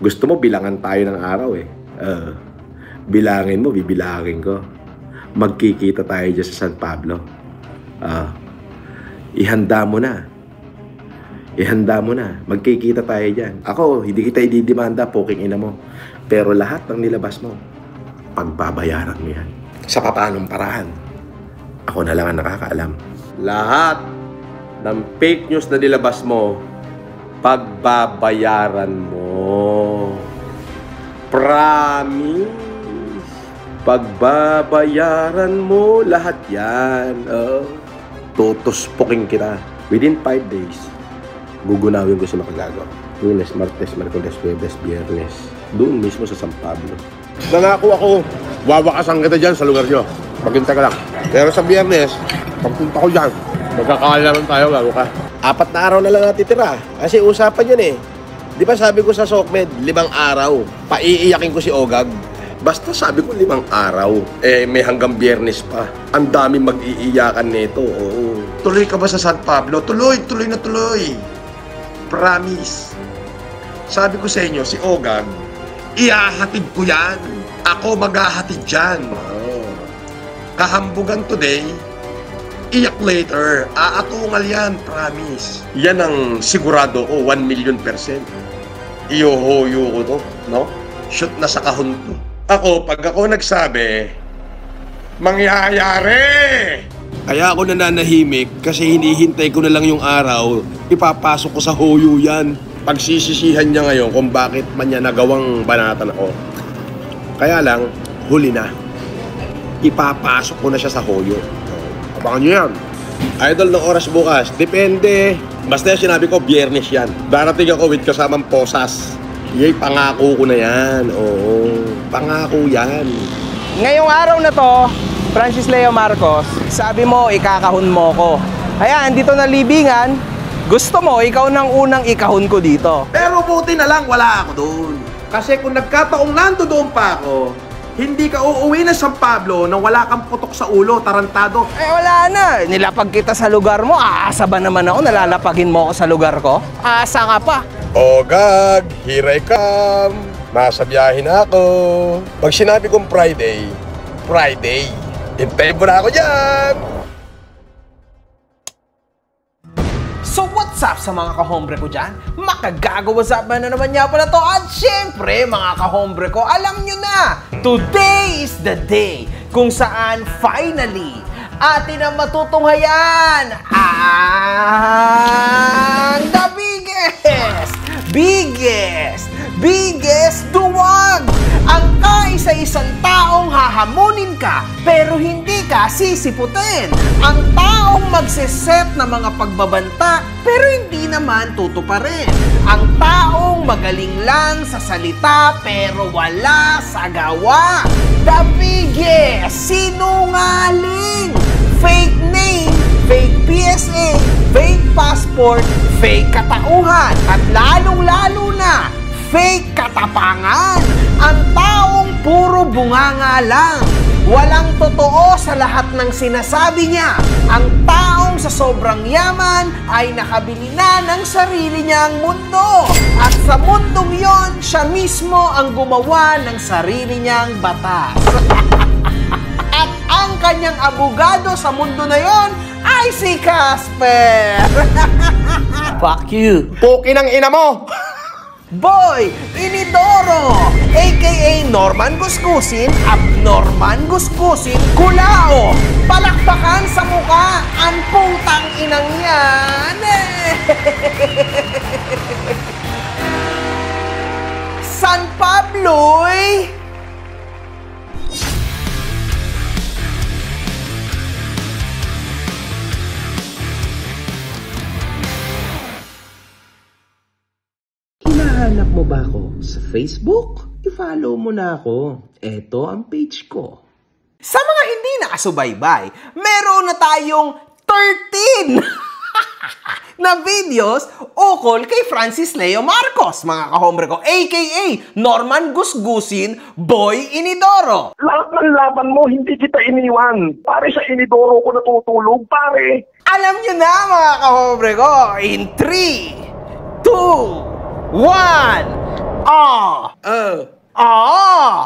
Gusto mo bilangan tayo ng araw eh. Bilangin mo, bibilangin ko. Magkikita tayo dyan sa San Pablo. Ihanda mo na. Ihanda mo na. Magkikita tayo dyan. Ako, hindi kita ididimanda, poking ina mo. Pero lahat ng nilabas mo, pagbabayaran mo yan. Sa paanong paraan. Ako na lang ang nakakaalam. Lahat ng fake news na nilabas mo, pagbabayaran mo. Promise. Pagbabayaran mo lahat yan. Tutuspukin kita. Within 5 days, gugunawin ko si Makagago. Lunes, Martes, Merkules, Huwebes, Biyernes. Doon mismo sa San Pablo. Nangako ako, wawakasan kita dyan sa lugar nyo. Maghintay ka lang. Pero sa Biyernes, pagpunta ko dyan, magkakalaman tayo, bago ka. 4 na araw na lang natitira. Kasi usapan yun eh. Di ba sabi ko sa Sokmed, 5 araw. Paiiyakin ko si Ogag. Basta sabi ko 5 araw. May hanggang Biyernes pa. Ang dami mag-iiyakan nito. Oo. Tuloy ka ba sa San Pablo? Tuloy na tuloy. Promise. Sabi ko sa inyo, si Ogag, ihahatid ko yan. Ako maghahatid dyan. Kahambugan today, iyak later. Aatungal yan, promise. Yan ang sigurado ko, 1,000,000%. Iyohoyo ko to, no? Shoot na sa kahon to. Ako, pag ako nagsabi, mangyayari! Kaya ako nananahimik kasi hinihintay ko na lang yung araw, ipapasok ko sa hoyo yan. Pagsisisihan niya ngayon kung bakit man niya nagawang banatan ako. Kaya lang, huli na. Ipapasok ko na siya sa hoyo. Abangan niyo yan. Idol ng oras bukas, depende. Basta yung sinabi ko, Biyernes yan. Darating ako with kasamang posas. Yay, pangako ko na yan. Oo, pangako yan. Ngayong araw na to, Francis Leo Marcos, sabi mo, ikakahon mo ko. Ayan, dito na libingan, gusto mo, ikaw nang unang ikahon ko dito. Pero buti na lang, wala ako doon. Kasi kung nagkataong nando doon pa ako, hindi ka uuwi na San Pablo nang wala kang putok sa ulo, tarantado. Wala na. Nilapag kita sa lugar mo. Aasa ba naman ako? Nalalapagin mo ako sa lugar ko? Aasa ka pa? Ogag, here I come. Nasa biyahe na ako. Pag sinabi kong Friday, Friday. Hintayin mo na ako dyan. So what's up sa mga kahombre ko dyan? Makagago, what's up na naman niya pala to? At syempre mga kahombre ko, alam nyo na, today is the day kung saan finally atin ang matutunghayan ang the biggest duwag! Ang kaisa-isang taong hahamunin ka pero hindi ka sisiputin. Ang taong magsiset ng mga pagbabanta pero hindi naman tutuparin. Ang taong magaling lang sa salita pero wala sa gawa. The biggest sinungaling! Fake name, fake PSA, fake passport, fake katauhan, at lalong-lalo na, fake katapangan. Ang taong puro bunganga lang. Walang totoo sa lahat ng sinasabi niya. Ang taong sa sobrang yaman ay nakabili na ng sarili niyang mundo. At sa mundong yon, siya mismo ang gumawa ng sarili niyang batas. At ang kanyang abogado sa mundo na yon ay si Casper. Fuck you. Puki ng ina mo. Boy Inidoro, a.k.a. Norman Gusgusin, Abnorman Gusgusin, Kulao, palakpakan sa mukha, ang putang inang yan. San Pablo'y hinahanap mo ba ako sa Facebook? I-follow mo na ako. Ito ang page ko. Sa mga hindi nakasubaybay, meron na tayong 13 na videos ukol kay Francis Leo Marcos, mga kahombre ko, a.k.a. Norman Gusgusin, Boy Inidoro. Lahat ng laban mo, hindi kita iniwan. Pare, sa Inidoro ko natutulog, pare. Alam nyo na, mga kahombre ko, in 3, 2, 1, Ah! Ah!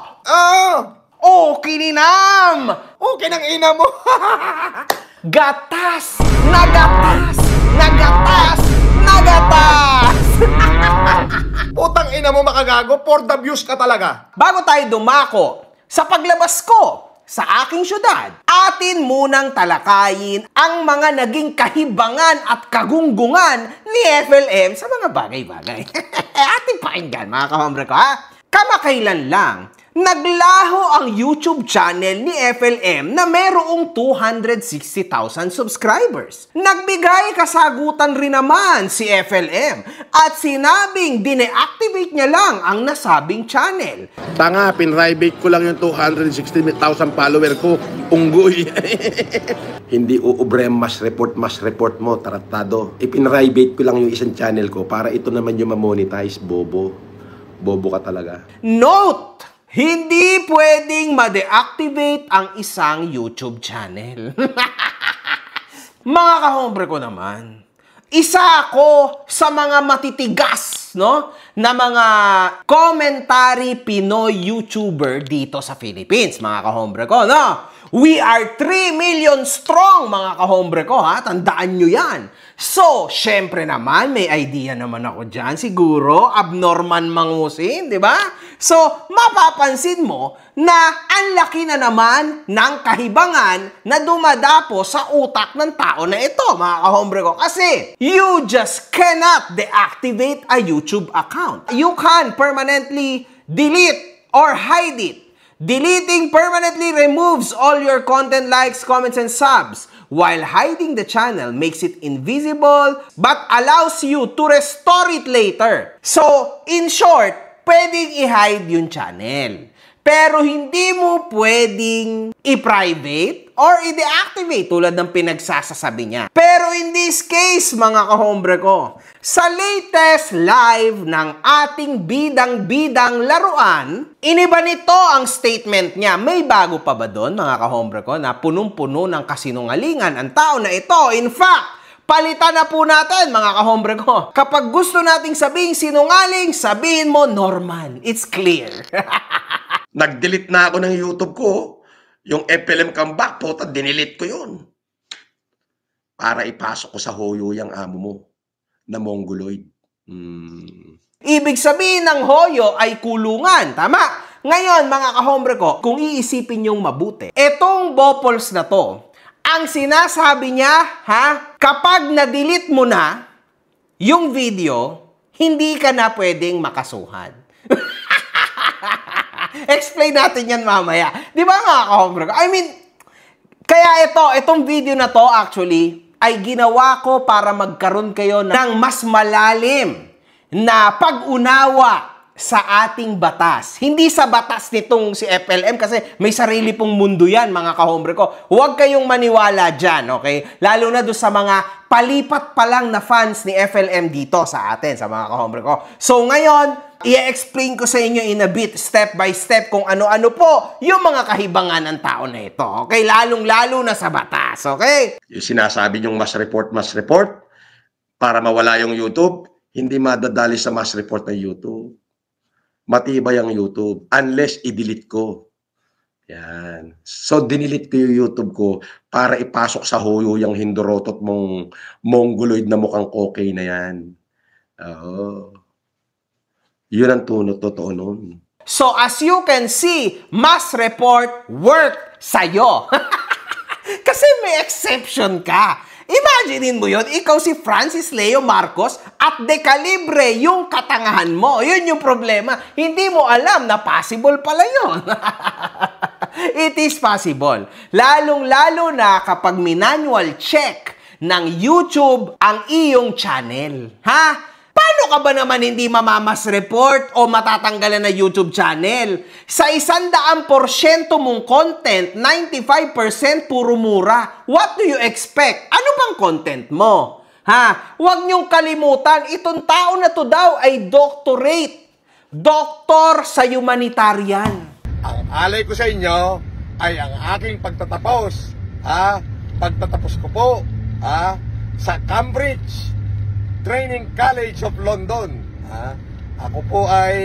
Okay ninam! Okay ng ina mo. Gatas! Nagatas! Nagatas! Nagatas! Putang ina mo makagago, for the views ka talaga. Bago tayo dumako sa paglabas ko sa aking syudad, atin munang talakayin ang mga naging kahibangan at kagunggungan ni FLM sa mga bagay-bagay. Ating pakinggan mga kahombre ko ha. Kamakailan lang, naglaho ang YouTube channel ni FLM na merong 260,000 subscribers. Nagbigay kasagutan rin naman si FLM at sinabing dine-activate niya lang ang nasabing channel. Tanga, pinrivate ko lang yung 260,000 follower ko. Unggoy. Hindi uubre mas report mo, taratado. Ipinrivate ko lang yung isang channel ko para ito naman yung ma-monetize, bobo. Bobo ka talaga. Note! Hindi pwedeng ma-deactivate ang isang YouTube channel. Mga kahombre ko naman, isa ako sa mga matitigas, no, na mga commentary Pinoy YouTuber dito sa Philippines, mga kahombre ko, no? We are 3 million strong, mga kahombre ko, ha? Tandaan nyo yan. So, syempre naman, may idea naman ako dyan. Siguro, abnormal mangusin, di ba? So, mapapansin mo na ang laki na naman ng kahibangan na dumadapo sa utak ng tao na ito, mga kahombre ko. Kasi, you just cannot deactivate a YouTube account. You can permanently delete or hide it. Deleting permanently removes all your content, likes, comments, and subs, while hiding the channel makes it invisible but allows you to restore it later. So, in short, pwedeng i-hide yung channel. Pero hindi mo pwedeng i-private or i-deactivate tulad ng pinagsasasabi niya. Pero in this case, mga kahombre ko, sa latest live ng ating bidang-bidang laruan, iniba nito ang statement niya. May bago pa ba doon, mga kahombre ko, na punong-puno ng kasinungalingan ang tao na ito? In fact, palitan na po natin, mga kahombre ko. Kapag gusto nating sabihin sinungaling, sabihin mo Norman. It's clear. Nag-delete na ako ng YouTube ko. Yung FLM comeback, puta, dinilit ko yun. Para ipasok ko sa hoyo yung amo mo na mongoloid. Ibig sabihin ng hoyo ay kulungan. Tama? Ngayon, mga kahombre ko, kung iisipin yung mabuti, etong Bopols na to, ang sinasabi niya, ha, kapag na-delete mo na yung video, hindi ka na pwedeng makasuhan. Explain natin yan mamaya. Di ba mga kahombre ko? I mean, kaya itong video na to actually, ay ginawa ko para magkaroon kayo ng mas malalim na pag-unawa sa ating batas. Hindi sa batas nitong si FLM kasi may sarili pong mundo yan, mga kahombre ko. Huwag kayong maniwala dyan, okay? Lalo na doon sa mga palipat pa lang na fans ni FLM dito sa atin, sa mga kahombre ko. So ngayon, i-explain ko sa inyo in a bit, step by step, kung ano-ano po yung mga kahibangan ng tao na ito, okay? Lalong-lalo na sa batas, okay? Yung sinasabi nyong mas report, para mawala yung YouTube, hindi madadali sa mas report ng YouTube. Matibay ang YouTube unless i-delete ko. Yan. So, dinilit ko yung YouTube ko para ipasok sa hoyo yung hindorotot mong mongoloid na mukhang okay na yan. Oo. Yun ang totoo nun. So, as you can see, mass report work sa'yo. Kasi may exception ka. Imaginein mo yun, ikaw si Francis Leo Marcos at dekalibre yung katangahan mo. Yun yung problema. Hindi mo alam na possible pala yun. It is possible. Lalong-lalo na kapag manual check ng YouTube ang iyong channel. Ha? Paano ka ba naman hindi mamamas report o matatanggalan na YouTube channel? Sa 100% mong content, 95% puro mura. What do you expect? Ano bang content mo? Ha? Huwag niyong kalimutan, itong tao na to daw ay doctorate. Doktor sa humanitarian. Ang alay ko sa inyo ay ang aking pagtatapos. Pagtatapos ko po sa Cambridge Training College of London. Ako po ay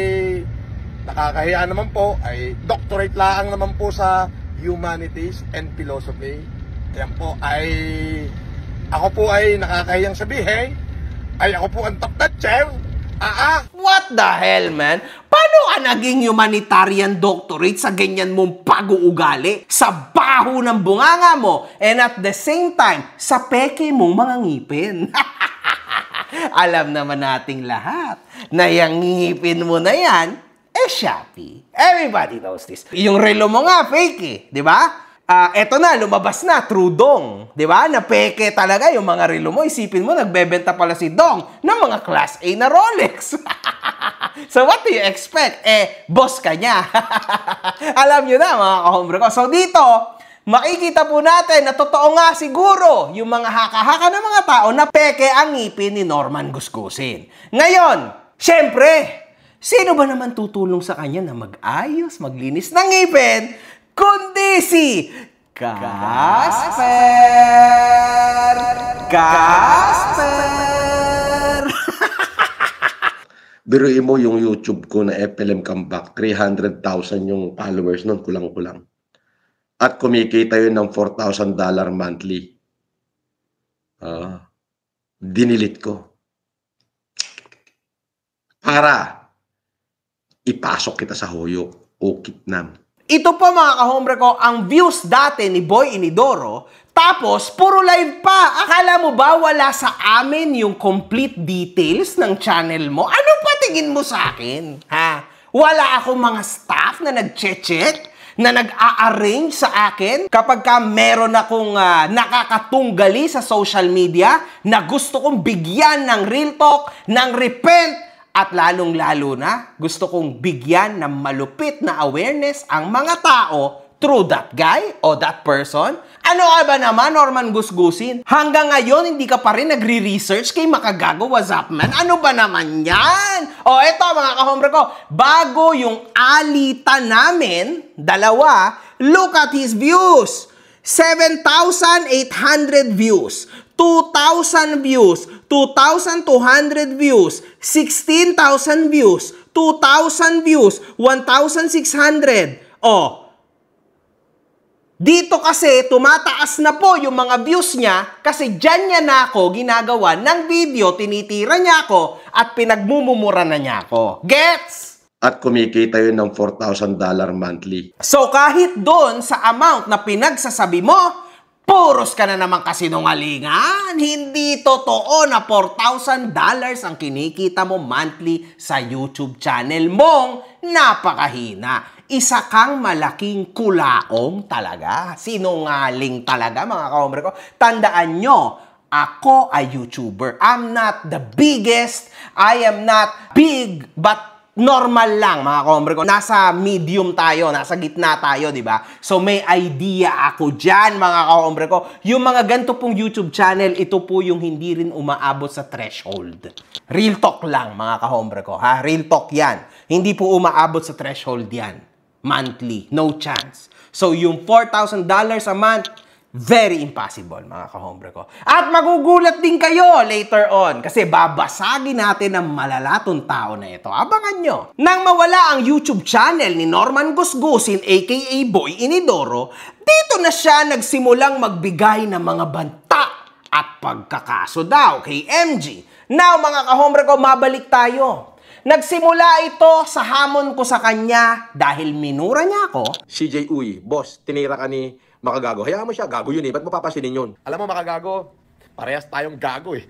nakakahiya naman po, ay doctorate lang naman po sa Humanities and Philosophy. Yan po ay, ako po ay nakakahiyang sabihin, ay ako po ang top notcher. What the hell, man? Paano ka naging humanitarian doctorate sa ganyan mong pag-uugali? Sa baho ng bunganga mo, and at the same time, sa peke mong mga ngipin. Alam naman nating lahat na yung ngipin mo na yan, Shopee. Everybody knows this. Yung relo mo nga, fake eh. Di ba? Eto na, lumabas na, true dong. Di ba? Na peke talaga yung mga relo mo. Isipin mo, nagbebenta pala si Dong ng mga Class A na Rolex. So what do you expect? Boss ka niya. Alam nyo na, mga kahombre ko. So dito, makikita po natin na totoo nga siguro yung mga haka-haka ng mga tao na peke ang ngipin ni Norman Gusgusin. Ngayon, syempre, sino ba naman tutulong sa kanya na mag-ayos, maglinis ng ngipin, kundi si Casper! Casper! Biruin mo yung YouTube ko na FLM Comeback, 300,000 yung followers nun, kulang-kulang. At kumikita yun ng $4,000 monthly. Dinilit ko. Para ipasok kita sa hoyo o kitnam. Ito po mga kahombre ko, ang views dati ni Boy Inidoro, tapos puro live pa. Akala mo ba wala sa amin yung complete details ng channel mo? Ano pa tingin mo sa akin? Ha? Wala akong mga staff na nag-check, na nag-a-arrange sa akin kapag ka meron akong nakakatunggali sa social media na gusto kong bigyan ng real talk, ng repent, at lalong-lalo na, gusto kong bigyan ng malupit na awareness ang mga tao through that guy o that person. Ano ka ba naman, Norman Gusgusin? Hanggang ngayon, hindi ka pa rin nagre-research kay Makagago Wazapman? Ano ba naman yan? O eto mga kahombre ko, bago yung alitan namin, dalawa, look at his views. 7,800 views, 2,000 views, 2,200 views, 16,000 views, 2,000 views, 1,600. Oh, dito kasi tumataas na po yung mga views niya kasi dyan niya na ako ginagawa ng video, tinitira niya ako at pinagmumumura na niya ako. Gets? At kumikita yun ng $4,000 monthly. So kahit doon sa amount na pinagsasabi mo, puros ka na naman kasinungalingan. Hindi totoo na $4,000 ang kinikita mo monthly sa YouTube channel mong napakahina. Isa kang malaking kulaong talaga. Sinungaling talaga mga kahombre ko. Tandaan nyo, ako ay YouTuber. I'm not the biggest. I am not big, but normal lang, mga kahombre ko. Nasa medium tayo, nasa gitna tayo, di ba? So, may idea ako dyan, mga kahombre ko. Yung mga ganito pong YouTube channel, ito po yung hindi rin umaabot sa threshold. Real talk lang, mga kahombre ko, ha? Real talk yan. Hindi po umaabot sa threshold yan. Monthly. No chance. So, yung $4,000 a month, very impossible, mga kahombre ko. At magugulat din kayo later on kasi babasagin natin ang malalatong tao na ito. Abangan nyo. Nang mawala ang YouTube channel ni Norman Gusgusin aka Boy Inidoro, dito na siya nagsimulang magbigay ng mga banta at pagkakaso daw kay MG. Now, mga kahombre ko, mabalik tayo. Nagsimula ito sa hamon ko sa kanya dahil minura niya ako. CJ Uy, boss, tinira ka ni Makagago. Hayaan mo siya, gago yun eh. Ba't mo papasinin yun? Alam mo, Makagago, parehas tayong gago eh.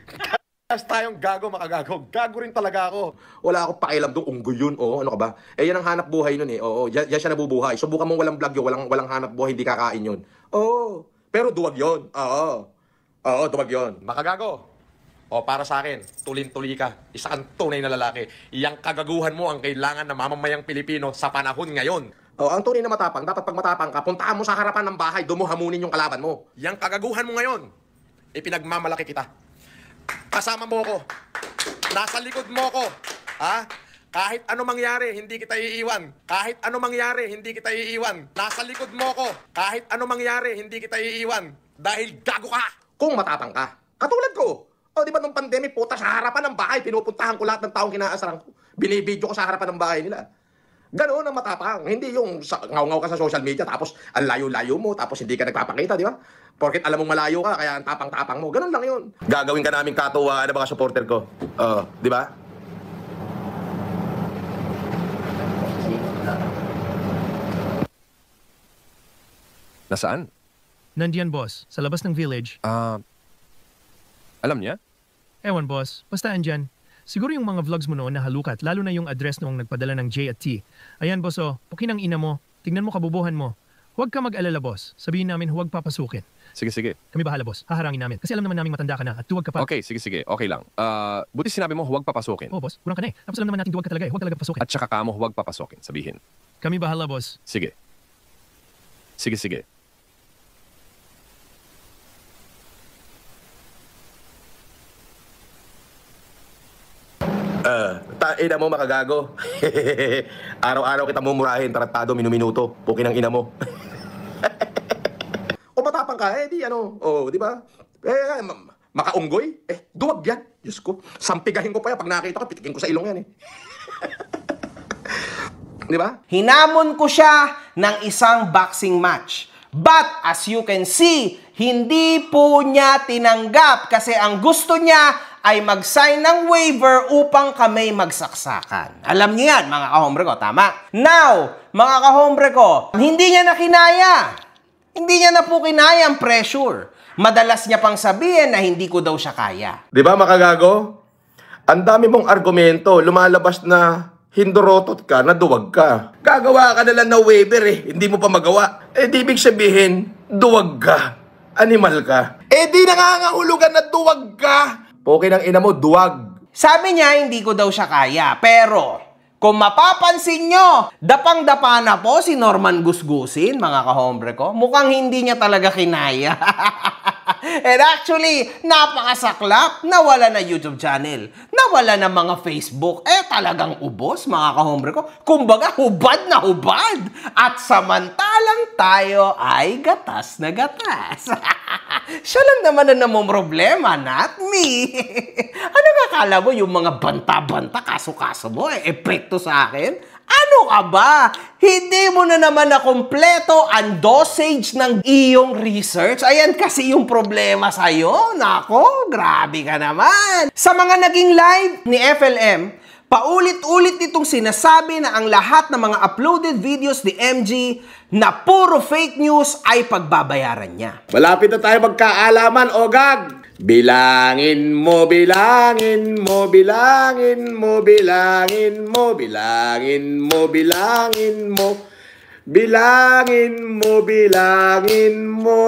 Parehas tayong gago, Makagago. Gago rin talaga ako. Wala akong pakialam doon, unggoy yun. Oo, ano ka ba? Yan ang hanap buhay nun eh. Oo, yan siya nabubuhay. Subukan mong walang vlog yun, walang hanap buhay, hindi kakain yun. Oo, pero duwag yun. Oo, duwag yun. Makagago, para sa akin, tulin-tuli ka. Isa kang tunay na lalaki. Iyang kagaguhan mo ang kailangan ng mamamayang Pilipino sa panahon ngayon. Ang tunay na matapang, dapat pag matapang ka, puntahan mo sa harapan ng bahay, doon mo hamunin yung kalaban mo. Yang kagaguhan mo ngayon, ipinagmamalaki kita. Kasama mo ko. Nasa likod mo ko. Ha? Kahit ano mangyari, hindi kita iiwan. Kahit ano mangyari, hindi kita iiwan. Nasa likod mo ko. Kahit ano mangyari, hindi kita iiwan. Dahil gago ka. Kung matapang ka, katulad ko. O, di ba nung pandemic, puta, sa harapan ng bahay, pinupuntahan ko lahat ng taong kinaasaran ko. Binibidyo ko sa harapan ng bahay nila. Ganoon ang matapang. Hindi yung ngaw-ngaw ka sa social media, tapos ang layo-layo mo, tapos hindi ka nagpapakita, di ba? Porket alam mong malayo ka, kaya ang tapang-tapang mo. Ganun lang yun. Gagawin ka namin katuwaan na mga supporter ko. Di ba? Nasaan? Nandiyan, boss. Sa labas ng village. Alam niya? Ewan, boss. Basta andyan. Siguro yung mga vlogs mo noon nahalukat, lalo na yung address noong nagpadala ng J at T. Ayan, boss, oh. Pukin ang ina mo. Tingnan mo kabubuhan mo. Huwag ka mag-alala, boss. Sabihin namin huwag papasukin. Sige. Kami bahala, boss. Haharangin namin. Kasi alam naman namin matanda ka na at duwag ka pa. Okay, sige. Okay lang. Buti sinabi mo huwag papasukin. Oh, boss. Kurang ka na eh. Tapos alam naman natin duwag ka talaga eh. Huwag talaga papasukin. At saka ka mo huwag papasukin, sabihin. Kami bahala, boss. Sige. Ina mo, makagago. Araw-araw kita mumurahin, tratado, minuminuto. Pukin ang ina mo. O matapang ka, di ano, di ba? Makaunggoy, duwag yan. Diyos ko, sampigahin ko pa yan. Pag nakita ko, pitikin ko sa ilong yan Di ba? Hinamon ko siya ng isang boxing match. But as you can see, hindi po niya tinanggap kasi ang gusto niya ay mag-sign ng waiver upang kami magsaksakan. Alam niyo yan, mga kahombre ko, tama? Now, mga kahombre ko, hindi niya na kinaya. Hindi niya na po kinaya ang pressure. Madalas niya pang sabihin na hindi ko daw siya kaya. Di ba, makagago? Ang dami mong argumento, lumalabas na hindorotot ka, naduwag ka. Gagawa ka na lang na waiver hindi mo pa magawa. Di ibig sabihin, duwag ka. Animal ka. Di nangangahulugan na duwag ka. Okay ng ina mo, duwag. Sabi niya, hindi ko daw siya kaya. Pero, kung mapapansin nyo, dapang-dapa na po si Norman Gusgusin, mga kahombre ko. Mukhang hindi niya talaga kinaya. And actually, napakasaklap. Nawala na YouTube channel. Nawala na mga Facebook. Talagang ubos, mga kahombre ko. Kumbaga, hubad na hubad. At samantalang tayo ay gatas na gatas. Siya lang naman na namang problema, not me. Ano akala mo yung mga banta-banta, kaso-kaso mo, epekto sa akin? Ano ka ba? Hindi mo na naman na kompleto ang dosage ng iyong research. Ayan kasi yung problema sa'yo. Nako, grabe ka naman. Sa mga naging live ni FLM, paulit-ulit itong sinasabi na ang lahat ng mga uploaded videos ni MG na puro fake news ay pagbabayaran niya. Malapit na tayo magkaalaman, Ogag. Bilangin mo, bilangin mo, bilangin mo, bilangin mo, bilangin mo, bilangin mo, bilangin mo, bilangin mo.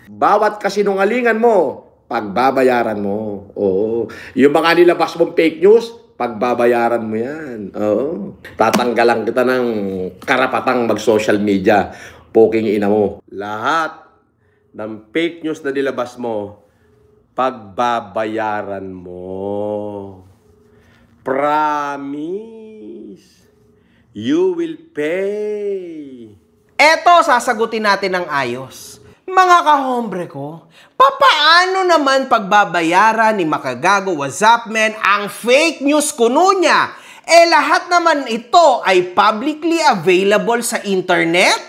Bawat kasinungalingan mo, pagbabayaran mo. Oo. Yung mga nilabas mong fake news, pagbabayaran mo yan. Oo. Tatanggalan kita ng karapatang mag-social media. Poking ina mo. Lahat ng fake news na nilabas mo, pagbabayaran mo. Promise. You will pay. Eto, sasagutin natin ng ayos. Mga kahombre ko, papaano naman pagbabayaran ni Makagago Wazapmen ang fake news kuno niya? Lahat naman ito ay publicly available sa internet,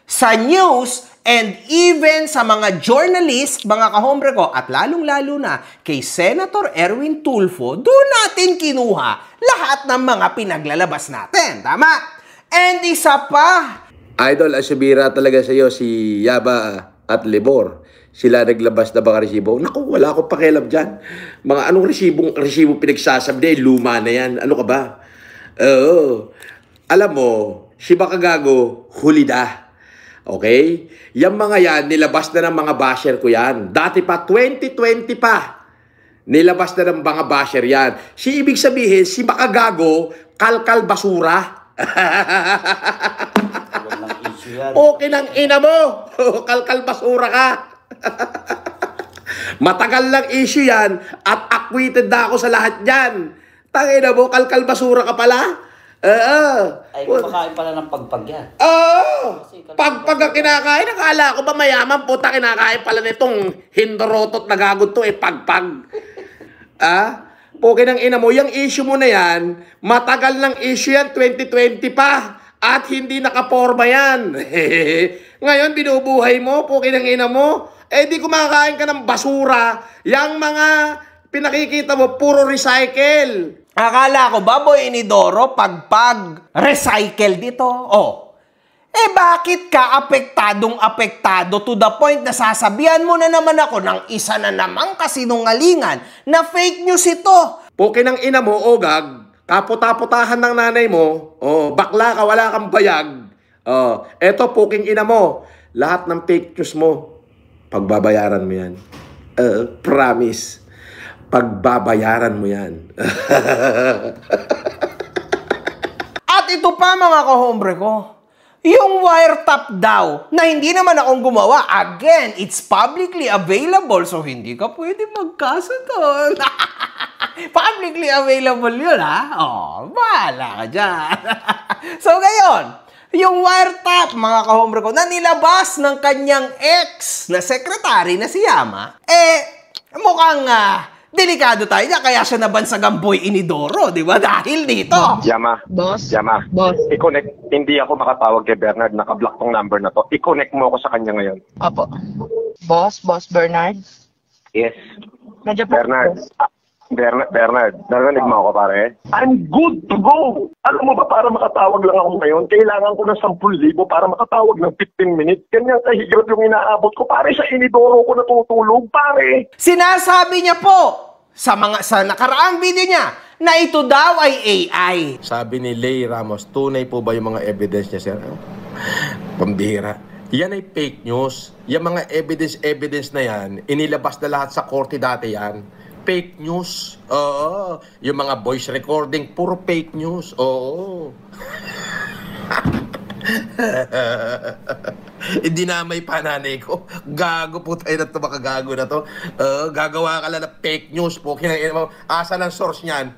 sa news, and even sa mga journalist, mga kahombre ko, at lalong-lalo na kay Senator Erwin Tulfo, doon natin kinuha lahat ng mga pinaglalabas natin. Tama? And isa pa, Idol, asubira talaga sa iyo si Yaba at Libor. Sila naglabas na baka resibo. Naku, wala akong pakialam dyan. Mga anong resibo pinagsasabi? Luma na yan. Ano ka ba? Oo. Alam mo, si Makagago, huli na. Okay? Yung mga yan, nilabas na ng mga basher ko yan. Dati pa, 2020 pa. Nilabas na ng mga basher yan. Si ibig sabihin, si Makagago, kalkal basura. Okay ng ina mo. Kalkal basura ka. Matagal lang issue yan at acquitted na ako sa lahat yan. Tangina mo, kalkal basura ka pala. Ay, kumakain pala ng pagpag yan. Pagpag ang kinakain, nakala ko ba mayaman, puta, kinakain pala nitong hindorotot na gagod to, pagpag. Pukin ng ina mo, yung issue mo na yan, matagal ng issue yan, 2020 pa, at hindi nakaporma yan. Ngayon, binubuhay mo, pukin ng ina mo, di kumakain ka ng basura, yung mga pinakikita mo, puro recycle. Akala ko ba, Boy Inidoro, pagpag recycle dito? Bakit ka apektado to the point na sasabihan mo na naman ako ng isa na namang kasinungalingan na fake news ito? Pukin ng ina mo, ogag, kaputa-putahan ng nanay mo, bakla ka, wala kang bayag. Eto, puking ina mo, lahat ng fake news mo, pagbabayaran mo yan. Promise. Pagbabayaran mo yan. At ito pa mga kahombre ko, yung wiretap daw na hindi naman akong gumawa, again, it's publicly available so hindi ka pwede magkaso doon. Publicly available yun, ha? Bahala ka dyan. So ngayon, yung wiretap, mga kahombre ko, na nilabas ng kanyang ex na sekretary na si Yama, mukhang delikado tayo niya, kaya siya nabansagang Boy Inidoro, di ba? Dahil dito. Yama. Boss? Yama. Boss? I-connect. Hindi ako makatawag kay Bernard. Nakablock tong number na to. I-connect mo ako sa kanya ngayon. Apo. Boss Bernard? Yes. Nandiyan po. Bernard, narinig mo ako, pare? I'm good to go! Alam mo ba, para makatawag lang ako ngayon, kailangan ko ng 10,000 para makatawag ng 15 minutes. Ganyan kahigrat yung inaabot ko. Pare, sa Inidoro ko natutulog, pare! Sinasabi niya po sa nakaraang video niya na ito daw ay AI. Sabi ni Lay Ramos, tunay po ba yung mga evidence niya, sir? Pambihira. Yan ay fake news. Yung mga evidence na yan, inilabas na lahat sa korte dati yan. Fake news. Oo. Yung mga voice recording, puro fake news. Oo. Hindi na may pananay ko. Gago po tayo na ito, makagago na to. Gagawa ka lang na fake news po. Asa ng source niyan?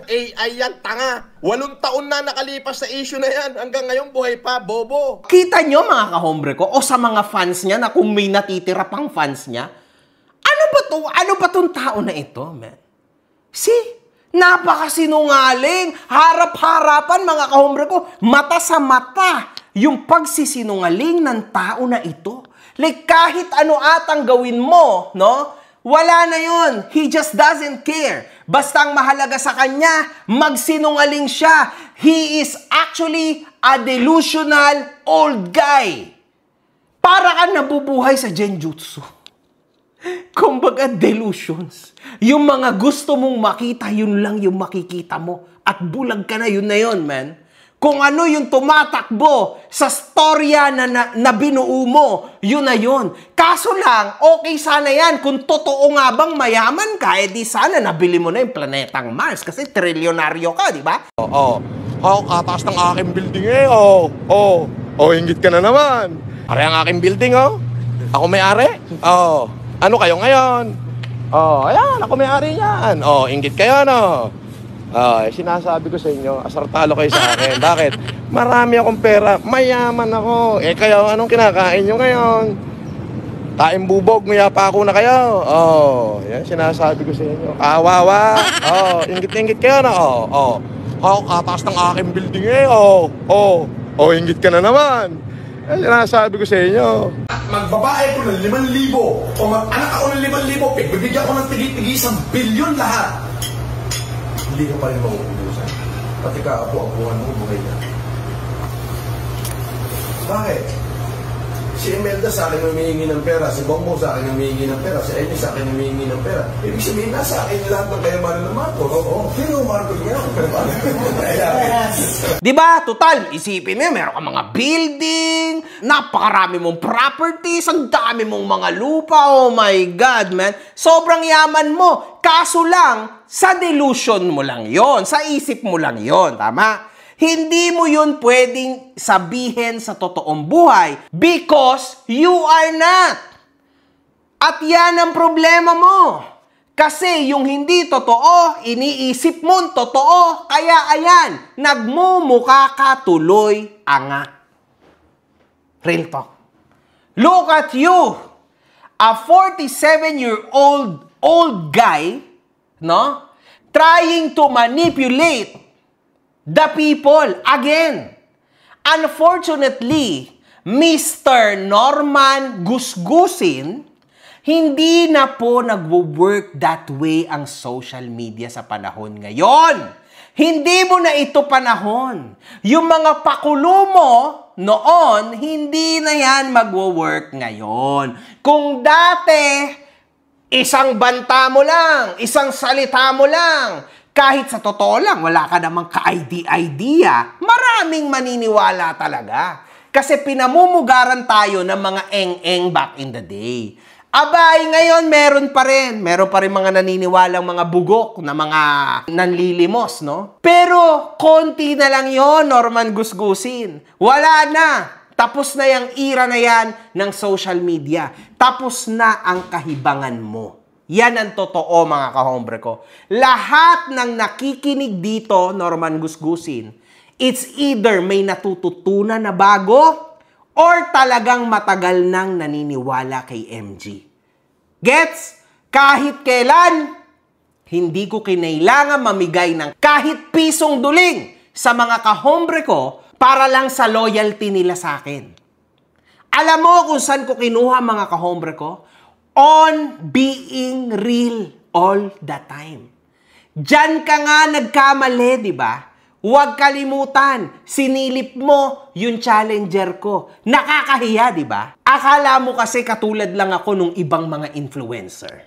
AI yan, tanga. 8 taon na nakalipas sa issue na yan. Hanggang ngayon buhay pa, bobo. Kita nyo mga kahombre ko, o sa mga fans niya na kung may natitira pang fans niya, ano ba tong tao na ito, man? Napakasinungaling. Harap-harapan, mga kahombre ko, mata sa mata, yung pagsisinungaling ng tao na ito. Like, kahit ano atang gawin mo, no? Wala na yun. He just doesn't care. Basta ang mahalaga sa kanya, magsinungaling siya. He is actually a delusional old guy. Para ka nabubuhay sa Genjutsu. Kumbaga, delusions. Yung mga gusto mong makita, yun lang yung makikita mo. At bulag ka na, yun na yun, man. Kung ano yung tumatakbo sa storya na binuo mo, yun na yun. Kaso lang, okay sana yan. Kung totoo nga bang mayaman ka, di sana nabili mo na yung planetang Mars. Kasi trilyonaryo ka, di ba? Kataas ng aking building ingit ka na naman. Are ang aking building, Ako may-ari? Ano kayo ngayon? Ayan, ako may-ari yan. Inggit kayo, no? Sinasabi ko sa inyo, asartalo kayo sa akin. Bakit? Marami akong pera, mayaman ako. Kayo, anong kinakain nyo ngayon? Kain bubog, pa ako na kayo. Yan, sinasabi ko sa inyo. Kawawa. Inggit kayo, no? Kataas ng aking building, inggit ka na naman. Sinasabi ko sa inyo. Magbabae ko ng 5,000 o mag-anak ako ng 5,000, bibigyan ko ng tigi-tigi 1 bilyon lahat. Hindi ka pa rin mauubusan. Pati kaapo-apuhan mo, buhay na. Bakit? Si Imelda sa akin humihingi ng pera, si Bongbong sa akin humihingi ng pera, si Amy sa akin humihingi ng pera. Ibig sabihin, nasa akin lahat ng kayamanan ng Marcos. Sino Marcos ngayon? Diba? Total, isipin mo, meron ka mga building, napakarami mong properties, ang dami mong mga lupa, oh my God, man. Sobrang yaman mo. Kaso lang, sa delusion mo lang yon, sa isip mo lang yon, tama? Hindi mo yun pwedeng sabihin sa totoong buhay because you are not. At yan ang problema mo. Kasi yung hindi totoo, iniisip mo totoo. Kaya ayan, nagmumukha ka tuloy anga. Real talk. Look at you. A 47-year-old guy, no? Trying to manipulate the people. Again, unfortunately, Mr. Norman Gusgusin, hindi na po nagwo-work that way ang social media sa panahon ngayon. Hindi mo na ito panahon. Yung mga pakulo mo noon, hindi na yan magwo-work ngayon. Kung dati, isang banta mo lang, isang salita mo lang, kahit sa totoo lang, wala ka namang ka-idea, maraming maniniwala talaga. Kasi pinamumugaran tayo ng mga eng-eng back in the day. Abay, ngayon meron pa rin mga naniniwalang mga bugok na mga nanlilimos, no? Pero konti na lang yon, Norman Gusgusin. Wala na. Tapos na yung era na yan ng social media. Tapos na ang kahibangan mo. Yan ang totoo, mga kahombre ko. Lahat ng nakikinig dito, Norman Gusgusin, it's either may natututunan na bago or talagang matagal nang naniniwala kay MG. Gets? Kahit kailan, hindi ko kinailangan mamigay ng kahit pisong duling sa mga kahombre ko para lang sa loyalty nila sa akin. Alam mo kung saan ko kinuha, mga kahombre ko? On being real all the time. Diyan ka nga nagkamali, di ba? Huwag kalimutan, sinilip mo yung challenger ko. Nakakahiya, di ba? Akala mo kasi katulad lang ako nung ibang mga influencer.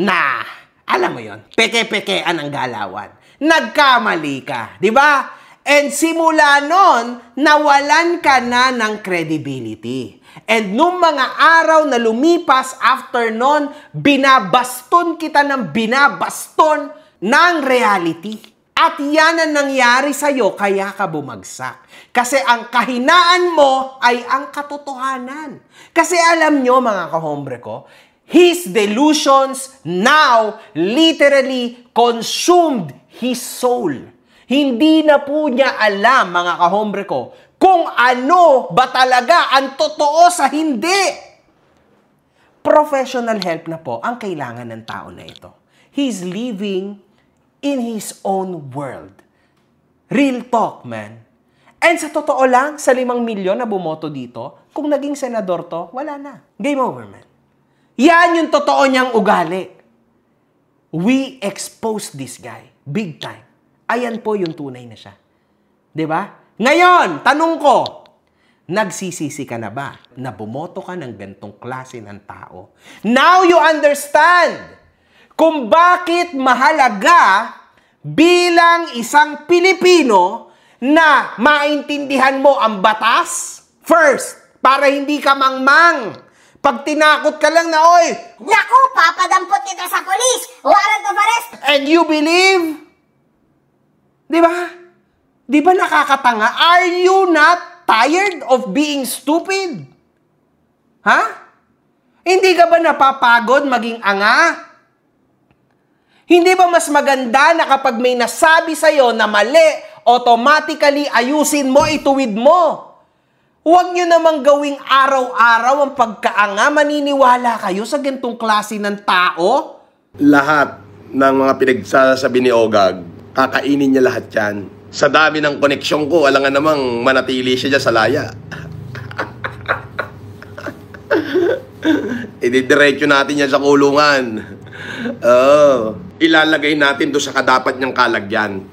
Na, alam mo yon, peke-pekean ang galawan. Nagkamali ka, di ba? And simula nun, nawalan ka na ng credibility. And nung mga araw na lumipas after nun, binabaston kita ng binabaston ng reality. At yan ang nangyari sa'yo, kaya ka bumagsak. Kasi ang kahinaan mo ay ang katotohanan. Kasi alam nyo, mga kahombre ko, his delusions now literally consumed his soul. Hindi na po niya alam, mga kahombre ko, kung ano ba talaga ang totoo sa hindi. Professional help na po ang kailangan ng tao na ito. He's living in his own world. Real talk, man. And sa totoo lang, sa 5 milyon na bumoto dito, kung naging senador to, wala na. Game over, man. Yan yung totoo niyang ugali. We exposed this guy. Big time. Ayan po yung tunay na siya. 'Di ba? Ngayon, tanong ko, nagsisisi ka na ba na bumoto ka ng gantong klase ng tao? Now you understand kung bakit mahalaga bilang isang Pilipino na maintindihan mo ang batas first, para hindi ka mangmang. Pag tinakot ka lang na, oy, naku, papadampot kita sa polis! Warrant of arrest! And you believe? Di ba? Di ba nakakatanga? Are you not tired of being stupid? Ha? Hindi ka ba napapagod maging anga? Hindi ba mas maganda na kapag may nasabi sa'yo na mali, automatically ayusin mo, ituwid mo? Huwag nyo namang gawing araw-araw ang pagkaanga. Maniniwala kayo sa gantong klase ng tao? Lahat ng mga pinagsasabi ni Ogag, kakainin niya lahat yan. Sa dami ng koneksyon ko, alangan namang manatili siya dyan sa laya. Ididiretso natin yan sa kulungan. Ilalagay natin doon sa kadapat niyang kalagyan.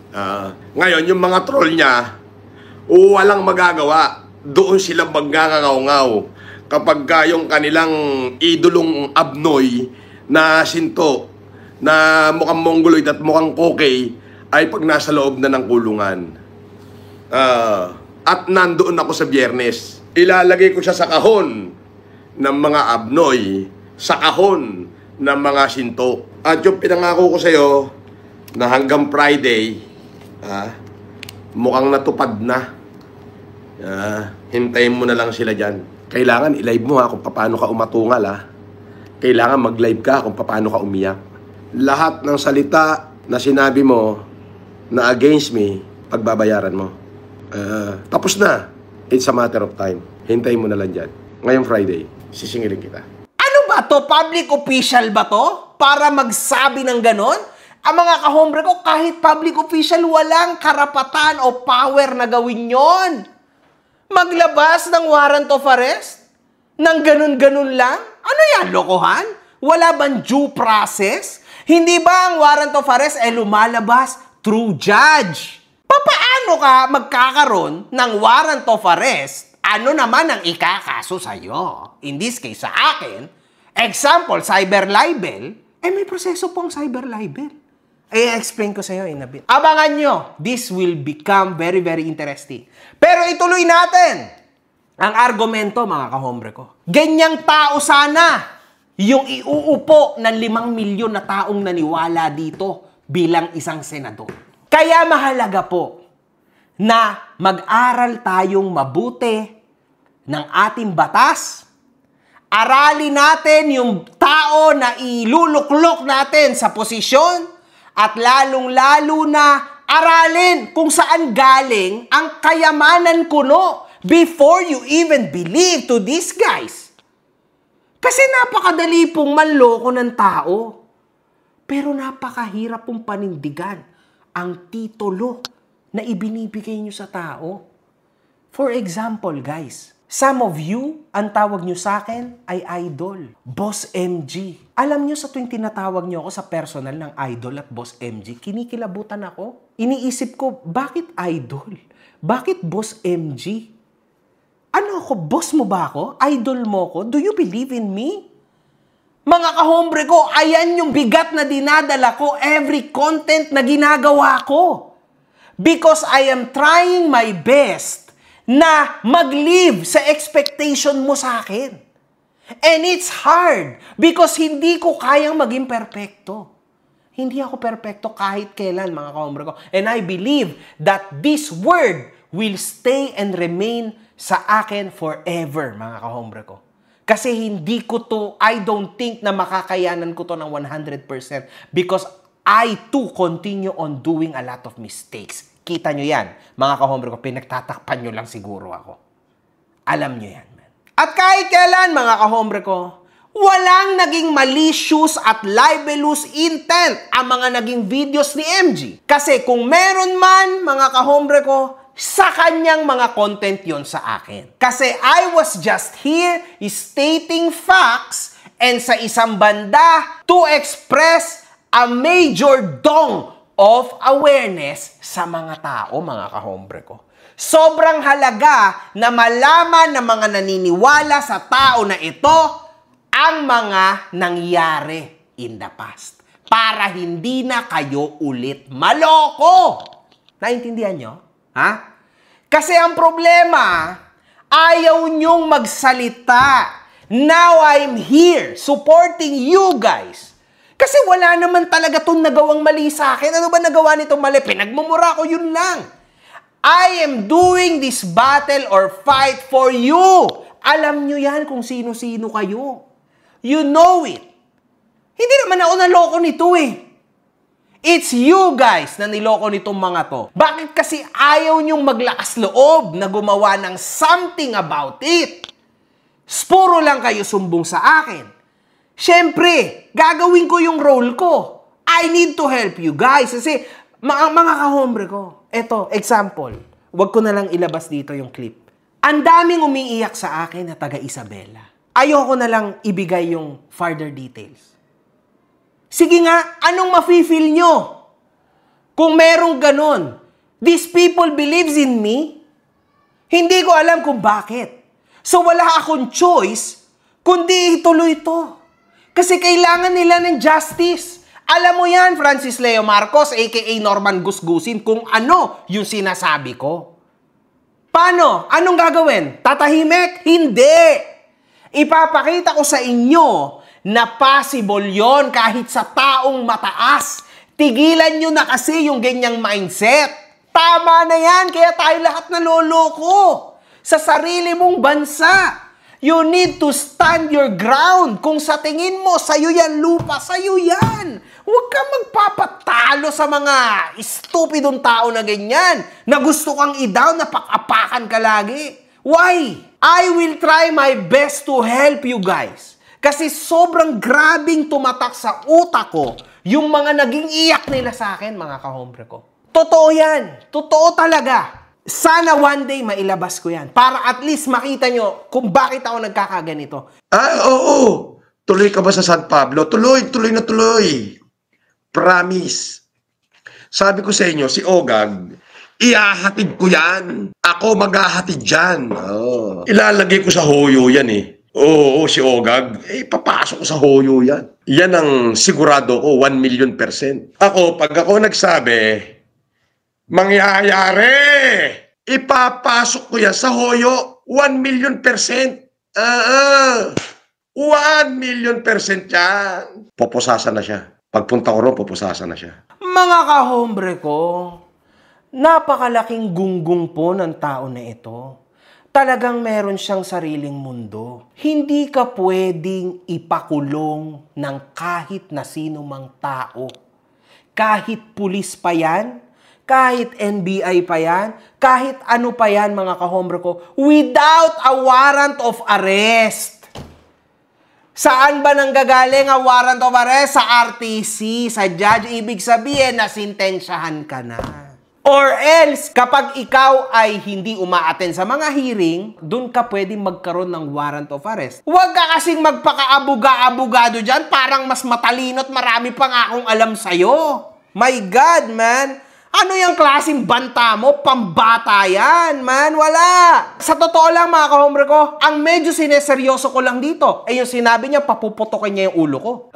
Ngayon, yung mga troll niya, walang magagawa. Doon silang magngangaw-ngaw. Kapag yung kanilang idolong abnoy na sinto, na mukhang mongoloid at mukhang kokey, ay pag nasa loob na ng kulungan. At nandoon ako sa Biyernes. Ilalagay ko siya sa kahon ng mga abnoy, sa kahon ng mga sinto. At yung pinangako ko sa'yo na hanggang Friday, mukhang natupad na. Hintayin mo na lang sila dyan. Kailangan i-live mo kung paano ka umatungal. Kailangan mag-live ka kung paano ka umiyak. lahat ng salita na sinabi mo na against me, pagbabayaran mo. Tapos na. It's a matter of time. Hintayin mo na lang dyan. Ngayong Friday, sisingilin kita. Ano ba to? Public official ba to? Para magsabi ng ganon? Ang mga kahombre ko, kahit public official, walang karapatan o power na gawin yon. Maglabas ng warrant of arrest? Nang ganun-ganun lang? Ano yan, lokohan? Wala bang due process? Hindi ba ang warrant of arrest ay lumalabas through judge? Paano ka magkakaroon ng warrant of arrest? Ano naman ang ikakaso sa'yo? In this case, sa akin, example, cyber libel, may proseso pong cyber libel. I-explain ko sa'yo in a bit. Abangan nyo, this will become very, very interesting. Pero ituloy natin ang argumento, mga kahombre ko. Ganyang tao sana yung iuupo ng 5 milyon na taong naniwala dito bilang isang senador. Kaya mahalaga po na mag-aral tayong mabuti ng ating batas. Aralin natin yung tao na iluluklok natin sa posisyon at lalong-lalo na aralin kung saan galing ang kayamanan kuno before you even believe to these guys. Kasi napakadali pong manloko ng tao. Pero napakahirap pong panindigan ang titulo na ibinibigay nyo sa tao. For example, guys, some of you, ang tawag nyo sa akin ay idol. Boss MG. Alam nyo sa tuwing tinatawag nyo ako sa personal ng idol at Boss MG, kinikilabutan ako. Iniisip ko, bakit idol? Bakit Boss MG? Ano ako? Boss mo ba ako? Idol mo ko? Do you believe in me? Mga kahombre ko, ayan yung bigat na dinadala ko, every content na ginagawa ko. Because I am trying my best na mag-live sa expectation mo sa akin. And it's hard because hindi ko kayang maging perpekto. Hindi ako perpekto kahit kailan, mga kahombre ko. And I believe that this word will stay and remain sa akin forever, mga kahombre ko. Kasi hindi ko to, I don't think na makakayanan ko to ng 100% because I too continue on doing a lot of mistakes. Kita nyo yan, mga kahombre ko, pinagtatakpan nyo lang siguro ako. Alam nyo yan, man. At kahit kailan, mga kahombre ko, walang naging malicious at libelous intent ang mga naging videos ni MG. Kasi kung meron man, mga kahombre ko, sa kanyang mga content yon sa akin. Kasi I was just here stating facts and sa isang banda to express a major dong of awareness sa mga tao, mga kahombre ko. Sobrang halaga na malaman ng mga naniniwala sa tao na ito ang mga nangyari in the past. Para hindi na kayo ulit maloko. Naintindihan nyo? Ha? Kasi ang problema, ayaw nyong magsalita. Now I'm here supporting you guys. Kasi wala naman talaga itong nagawang mali sa akin. Ano ba nagawa nitong mali? Pinagmumura ko, yun lang. I am doing this battle or fight for you. Alam nyo yan kung sino-sino kayo. You know it. Hindi naman ako naloko nito eh. It's you guys na niloko nitong mga to. Bakit kasi ayaw nyong maglakas loob na gumawa ng something about it? Puro lang kayo sumbong sa akin. Siyempre, gagawin ko yung role ko. I need to help you guys. Kasi, mga kahombre ko, eto, example. Huwag ko na lang ilabas dito yung clip. Ang daming umiiyak sa akin na taga Isabela. Ayoko na lang ibigay yung further details. Sige nga, anong mafe-feel nyo? Kung merong ganon, these people believes in me? Hindi ko alam kung bakit. So wala akong choice, kundi ituloy ito. Kasi kailangan nila ng justice. Alam mo yan, Francis Leo Marcos, aka Norman Gusgusin, kung ano yung sinasabi ko. Paano? Anong gagawin? Tatahimik? Hindi! Ipapakita ko sa inyo na possible yon kahit sa taong mataas. Tigilan nyo na kasi yung ganyang mindset. Tama na yan, kaya tayo lahat naloloko sa sarili mong bansa. You need to stand your ground. Kung sa tingin mo, sa'yo yan lupa, sa'yo yan. Huwag kang magpapatalo sa mga stupidong tao na ganyan, na gusto kang i-down, na pakapakan ka lagi. Why? I will try my best to help you guys. Kasi sobrang grabing tumatak sa utak ko yung mga naging iyak nila sa akin, mga kahombre ko. Totoo yan. Totoo talaga. Sana one day mailabas ko yan. Para at least makita nyo kung bakit ako nagkakaganito. Oo. Tuloy ka ba sa San Pablo? Tuloy na tuloy. Promise. Sabi ko sa inyo, si Ogag, ihahatid ko yan. Ako maghahatid dyan. Oh. Ilalagay ko sa hoyo yan eh. Oo, si Ogag. Papasok ko sa hoyo yan. Yan ang sigurado ko, 1,000,000%. Ako, pag ako nagsabi, mangyayari! Ipapasok ko yan sa hoyo, 1,000,000%. 1,000,000% yan. Poposasan na siya. Pagpunta ko ron, poposasan na siya. Mga kahombre ko, napakalaking gunggong po ng tao na ito. Talagang meron siyang sariling mundo. Hindi ka pwedeng ipakulong ng kahit na sino mang tao. Kahit pulis pa yan, kahit NBI pa yan, kahit ano pa yan, mga kahombre ko, without a warrant of arrest. Saan ba nanggagaling ang warrant of arrest? Sa RTC, sa judge. Ibig sabihin na sintensyahan ka na. Or else, kapag ikaw ay hindi umaattend sa mga hearing, dun ka pwedeng magkaroon ng warrant of arrest. Huwag ka kasing magpaka-abuga-abugado dyan, parang mas matalino at marami pa nga akong alam sa'yo. My God, man! Ano yung klaseng banta mo? Pambata yan, man. Wala. Sa totoo lang, mga kahombre ko, ang medyo sineseryoso ko lang dito, yung sinabi niya, papuputokin niya yung ulo ko.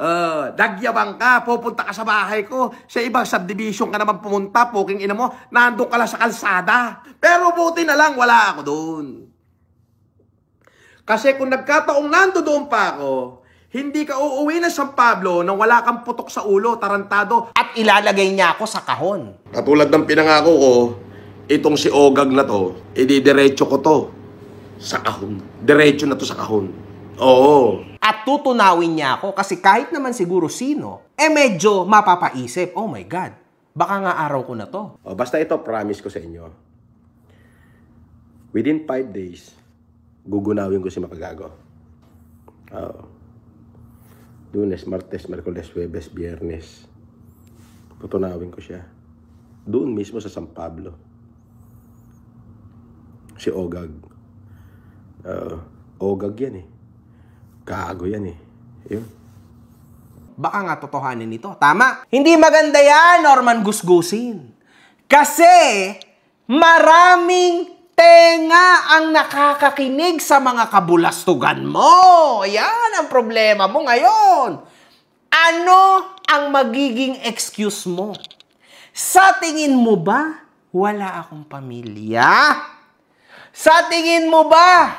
Nagyabang ka, pupunta ka sa bahay ko. Sa ibang subdivision ka naman pumunta, puking ina mo, nandun ka lang sa kalsada. Pero buti na lang, wala ako doon. Kasi kung nagkataong nando doon pa ako, hindi ka uuwi na San Pablo nang wala kang putok sa ulo, tarantado. At ilalagay niya ako sa kahon. Katulad ng pinangako ko, itong si Ogag na to, ididiretso ko to sa kahon. Diretso na to sa kahon. Oo. At tutunawin niya ako kasi kahit naman siguro sino, medyo mapapaisip, oh my God, baka nga araw ko na to. Basta ito, promise ko sa inyo. Within 5 days, gugunawin ko si Makagago. Lunes, Martes, Merkules, Huwebes, Biyernes. Tutunawin ko siya. Doon mismo sa San Pablo. Si Ogag. Ogag yan eh. Gago yan eh. Yun. Baka nga totohanin ito. Tama. Hindi maganda yan, Norman Gusgusin. Kasi maraming tenga ang nakakakinig sa mga kabulastugan mo. Yan ang problema mo ngayon. Ano ang magiging excuse mo? Sa tingin mo ba, wala akong pamilya? Sa tingin mo ba,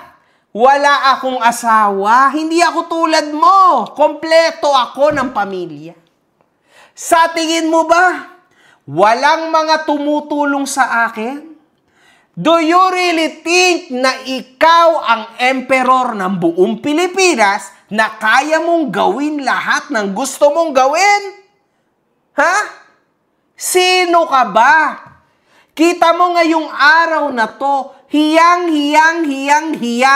wala akong asawa? Hindi ako tulad mo. Kompleto ako ng pamilya. Sa tingin mo ba, walang mga tumutulong sa akin? Do you really think na ikaw ang emperor ng buong Pilipinas na kaya mong gawin lahat ng gusto mong gawin? Ha? Sino ka ba? Kita mo ngayong araw na to, hiyang-hiya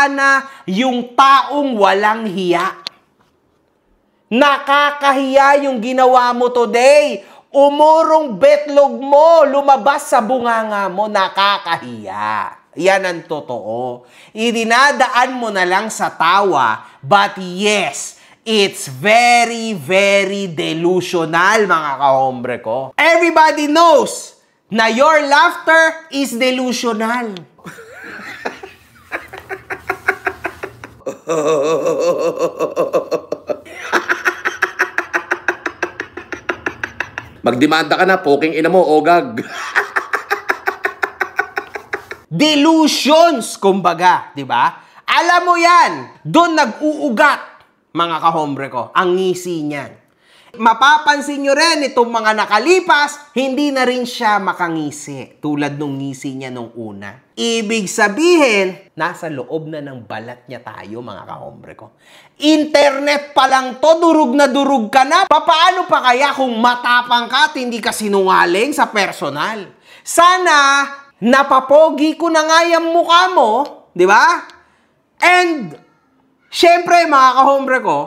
na yung taong walang hiya. Nakakahiya yung ginawa mo today. Umurong betlog mo, lumabas sa bunganga mo, nakakahiya. Yan ang totoo. Idinadaan mo na lang sa tawa, but yes, it's very, very delusional, mga kahombre ko. Everybody knows na your laughter is delusional. Magdemanda ka na, poking ina mo, Ogag. Delusions, kumbaga, di ba? Alam mo yan, doon nag-uugat, mga kahombre ko, ang ngisi niyan. Mapapansin nyo rin itong mga nakalipas, hindi na rin siya makangisi tulad nung ngisi niya nung una. Ibig sabihin, nasa loob na ng balat niya tayo mga kahombre ko. Internet pa lang to, durug na durug ka na. Paano pa kaya kung matapang ka at hindi ka sinungaling sa personal? Sana napapogi ko na nga yung mukha mo, di ba? And, syempre mga kahombre ko,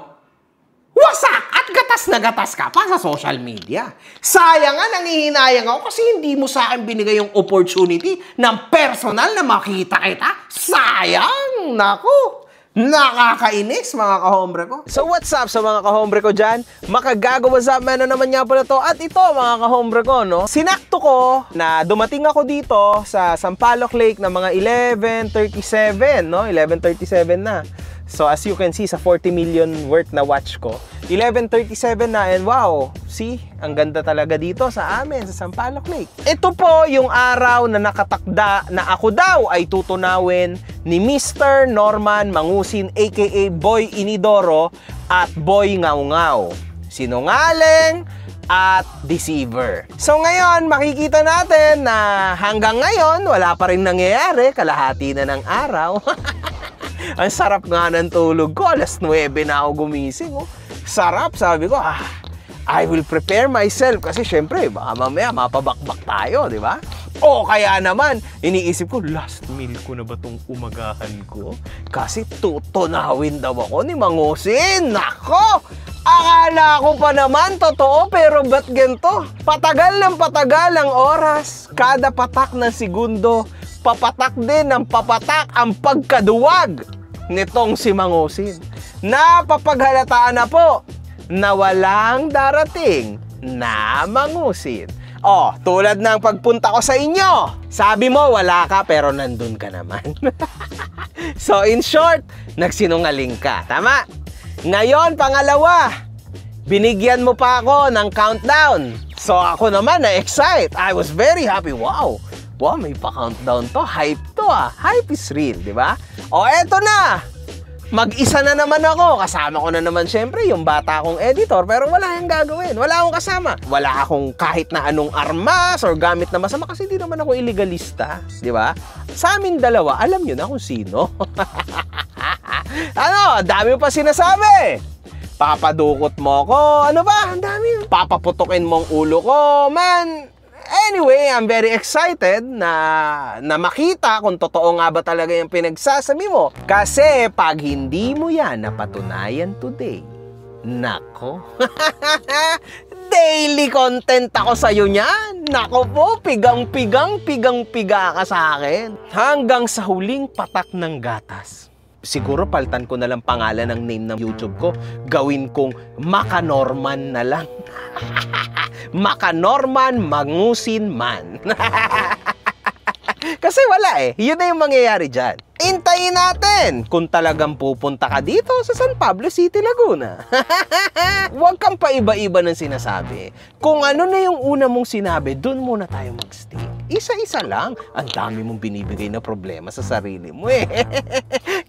wasak at gatas na gatas ka pa sa social media. Sayang nga, nangihinayang ako kasi hindi mo sa akin binigay yung opportunity ng personal na makita kita. Sayang! Naku! Nakakainis mga kahombre ko. So what's up sa mga kahombre ko dyan? Makagago, what's up man na naman nga pala to. At ito mga kahombre ko, no? Sinakto ko na dumating ako dito sa Sampaloc Lake na mga 11:37, no? 11:37 na. So as you can see sa 40 million worth na watch ko, 11:37 na, and wow, see, ang ganda talaga dito sa amin sa Sampaloc Lake. Ito po yung araw na nakatakda na ako daw ay tutunawin ni Mr. Norman Mangusin aka Boy Inidoro at Boy Ngaw-Ngaw. Sinungaling at deceiver. So ngayon, makikita natin na hanggang ngayon, wala pa rin nangyayari, kalahati na ng araw. Ang sarap nga ng tulog ko. Alas 9 na ako gumising. Oh. Sarap, sabi ko. I will prepare myself. Kasi syempre, baka mamaya mapabakbak tayo, di ba? O kaya naman, iniisip ko, last meal ko na ba itong umagahan ko? Kasi tutunawin daw ako ni Mangusin. Nako! Akala ko pa naman, totoo, pero ba't ganito? Patagal ng patagal ang oras. Kada patak ng segundo, papatak din ng papatak ang pagkaduwag nitong si Mangusin. Napapaghalataan na po na walang darating na Mangusin. Oh, tulad ng pagpunta ko sa inyo. Sabi mo wala ka pero nandun ka naman. So in short, nagsinungaling ka. Tama? Ngayon, pangalawa, binigyan mo pa ako ng countdown. So ako naman na-excite. I was very happy. Wow, may pa-countdown to. Hype to ah. Hype is real, di ba? O eto na. Mag-isa na naman ako. Kasama ko na naman syempre yung bata kong editor. Pero wala yung gagawin. Wala akong kasama. Wala akong kahit na anong armas or gamit na masama. Kasi di naman ako illegalista. Di ba? Sa amin dalawa, alam nyo na kung sino. Ano? Dami pa sinasabi. Papadukot mo ko. Ano ba? Ang dami. Papaputukin mong ulo ko. Man, anyway, I'm very excited na makita kung totoo nga ba talaga yung pinagsasabi mo. Kasi pag hindi mo yan napatunayan today, nako, daily content ako sa'yo niyan. Nako po, pigang-piga ka sa akin. Hanggang sa huling patak ng gatas. Siguro paltan ko na lang pangalan ng name ng YouTube ko. Gawin kong Makanorman na lang. Makanorman Mangusin Man. Kasi wala eh. Yun na yung mangyayari dyan. Intayin natin kung talagang pupunta ka dito sa San Pablo City, Laguna. Huwag kang paiba-iba ng sinasabi. Kung ano na yung una mong sinabi, dun muna tayo mag-stick. Isa-isa lang. Ang dami mong binibigay na problema sa sarili mo eh.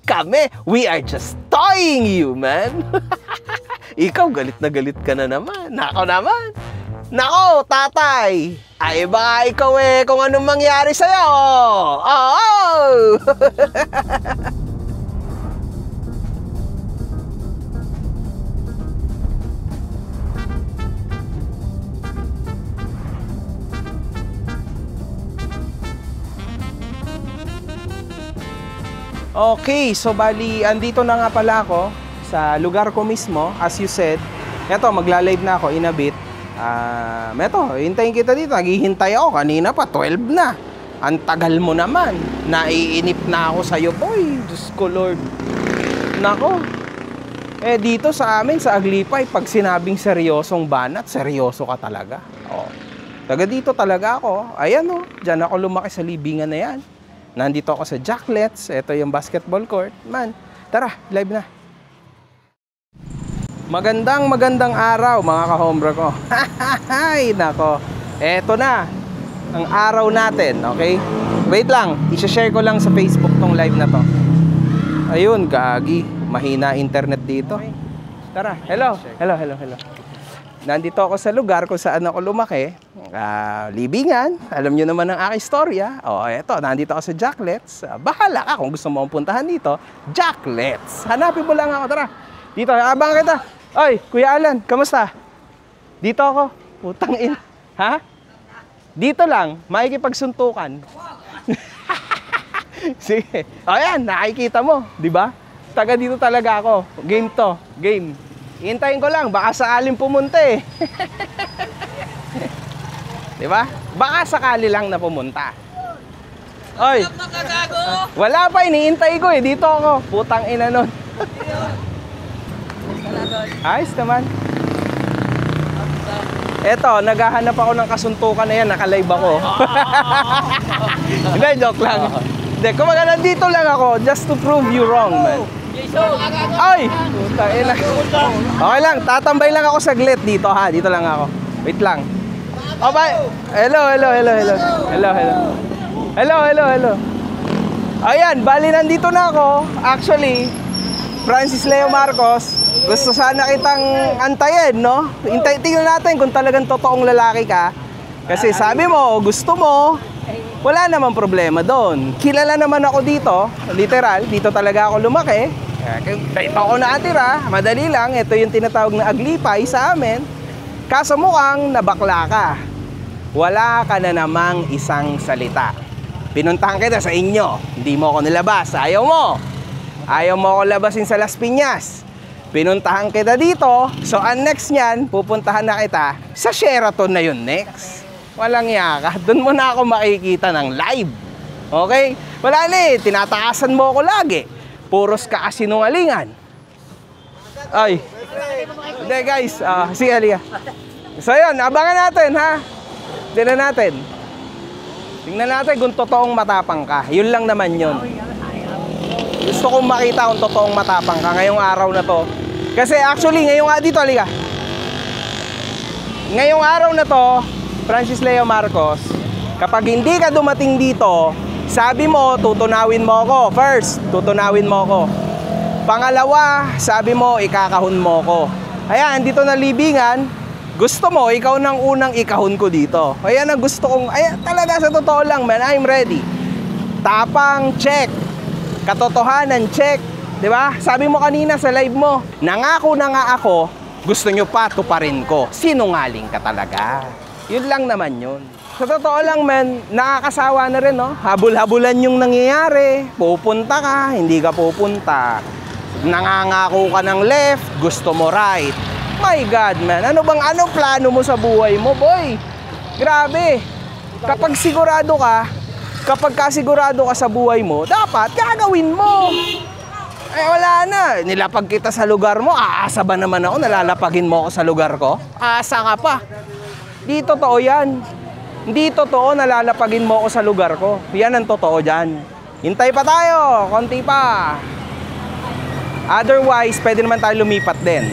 Kami, we are just toying you, man. Ikaw, galit na galit ka na naman. Nako naman. Nako, tatay. Ay baka ikaw eh kung anong mangyari sa'yo. Oh! Okay, so bali, andito na nga pala ako sa lugar ko mismo, as you said. Eto, magla-live na ako in a bit. Eto, hintayin kita dito. Naghihintay ako, kanina pa, 12 na. Ang tagal mo naman. Naiinip na ako sa'yo, boy. Diyos ko, Lord. Nako. Eh, dito sa amin, sa Aglipay, pag sinabing seryosong banat, seryoso ka talaga. Oh. Taga dito talaga ako. Ayan o, dyan ako lumaki sa libingan na yan. Nandito ako sa Jacklets. Ito yung basketball court. Man, tara, live na. Magandang araw mga kahombre ko. Ay, nako. Eto na ang araw natin, okay? Wait lang, i-share ko lang sa Facebook tong live na to. Ayun, gagi. Mahina internet dito. Tara, hello. nandito ako sa lugar kung saan ako lumaki. Libingan, alam nyo naman ang aking istorya. Eto, nandito ako sa Jacklets. Bahala ka kung gusto mo puntahan dito, Jacklets. Hanapin mo lang ako, tara. Dito, abang kita. Oy, Kuya Alan, kamusta? Dito ako. Putang ina. Ha? Dito lang, makikipagsuntukan. Sige. Ayan, nakikita mo, di ba? Taga dito talaga ako. Game to, game. Hintayin ko lang, baka sakaling pumunta eh. Di ba? Baka sakali lang na pumunta. Oy. Wala pa, iniintay ko eh. Dito ako. Putang ina nun. Ayos naman. Eto, naghahanap ako ng kasuntukan na yan. Naka-live ako. Hindi, joke lang. Hindi, kumaga nandito lang ako just to prove you wrong, man. Ay! Putang ina. Okay lang, tatambay lang ako saglit dito ha. Dito lang ako. Wait lang. Oh, bye. Hello. Ayan, bali nandito na ako. Actually, Francis Leo Marcos, gusto sana kitang antayin, no? Tingnan natin kung talagang totoong lalaki ka. Kasi sabi mo, gusto mo, wala namang problema doon. Kilala naman ako dito, literal, dito talaga ako lumaki. Dito ako nakatira, madali lang, ito yung tinatawag na aglipay sa amin. Kaso mukhang nabakla ka. Wala ka na namang isang salita. Pinuntahan kita sa inyo, hindi mo ako nilabas, ayaw mo. Ayaw mo ako labasin sa Las Piñas. Pinuntahan kita dito, so ang next niyan, pupuntahan na kita sa Sheraton na yun next. Walang yaka, doon mo na ako makikita ng live. Okay? Wala na eh, tinataasan mo ako lagi. Puros ka kasinungalingan. Ay. Hindi guys, sige halika. So yun, abangan natin ha. Tingnan natin. Tingnan natin kung totoong matapang ka. Yun lang naman yun. Gusto kong makita kung totoong matapang ka ngayong araw na to. Kasi actually, ngayong dito, halika. Ngayong araw na to, Francis Leo Marcos, kapag hindi ka dumating dito, sabi mo, tutunawin mo ako. First, tutunawin mo ako. Pangalawa, sabi mo, ikakahon mo ako. Ayan, dito na libingan. Gusto mo, ikaw nang unang ikahon ko dito. Ayan ang gusto kong, ayan, talaga sa totoo lang, man, I'm ready. Tapang, check. Katotohanan, check. Diba? Sabi mo kanina sa live mo, nangako na nga ako, gusto nyo pa, tuparin ko. Sinungaling ka talaga. Yun lang naman yun. Sa totoo lang, man, nakakasawa na rin, no? Habol-habulan yung nangyayari. Pupunta ka, hindi ka pupunta. Nangangako ka ng left, gusto mo right. My God, man. Anong plano mo sa buhay mo, boy? Grabe. Kapag kasigurado ka sa buhay mo, dapat gagawin mo. Eh, wala na. Nilapag kita sa lugar mo. Aasa ba naman ako? Nalalapagin mo ako sa lugar ko? Asa ka pa. Di totoo yan. Hindi totoo nalalapagin mo ako sa lugar ko. Yan ang totoo dyan. Hintay pa tayo. Konti pa. Otherwise, pwede naman tayo lumipat din.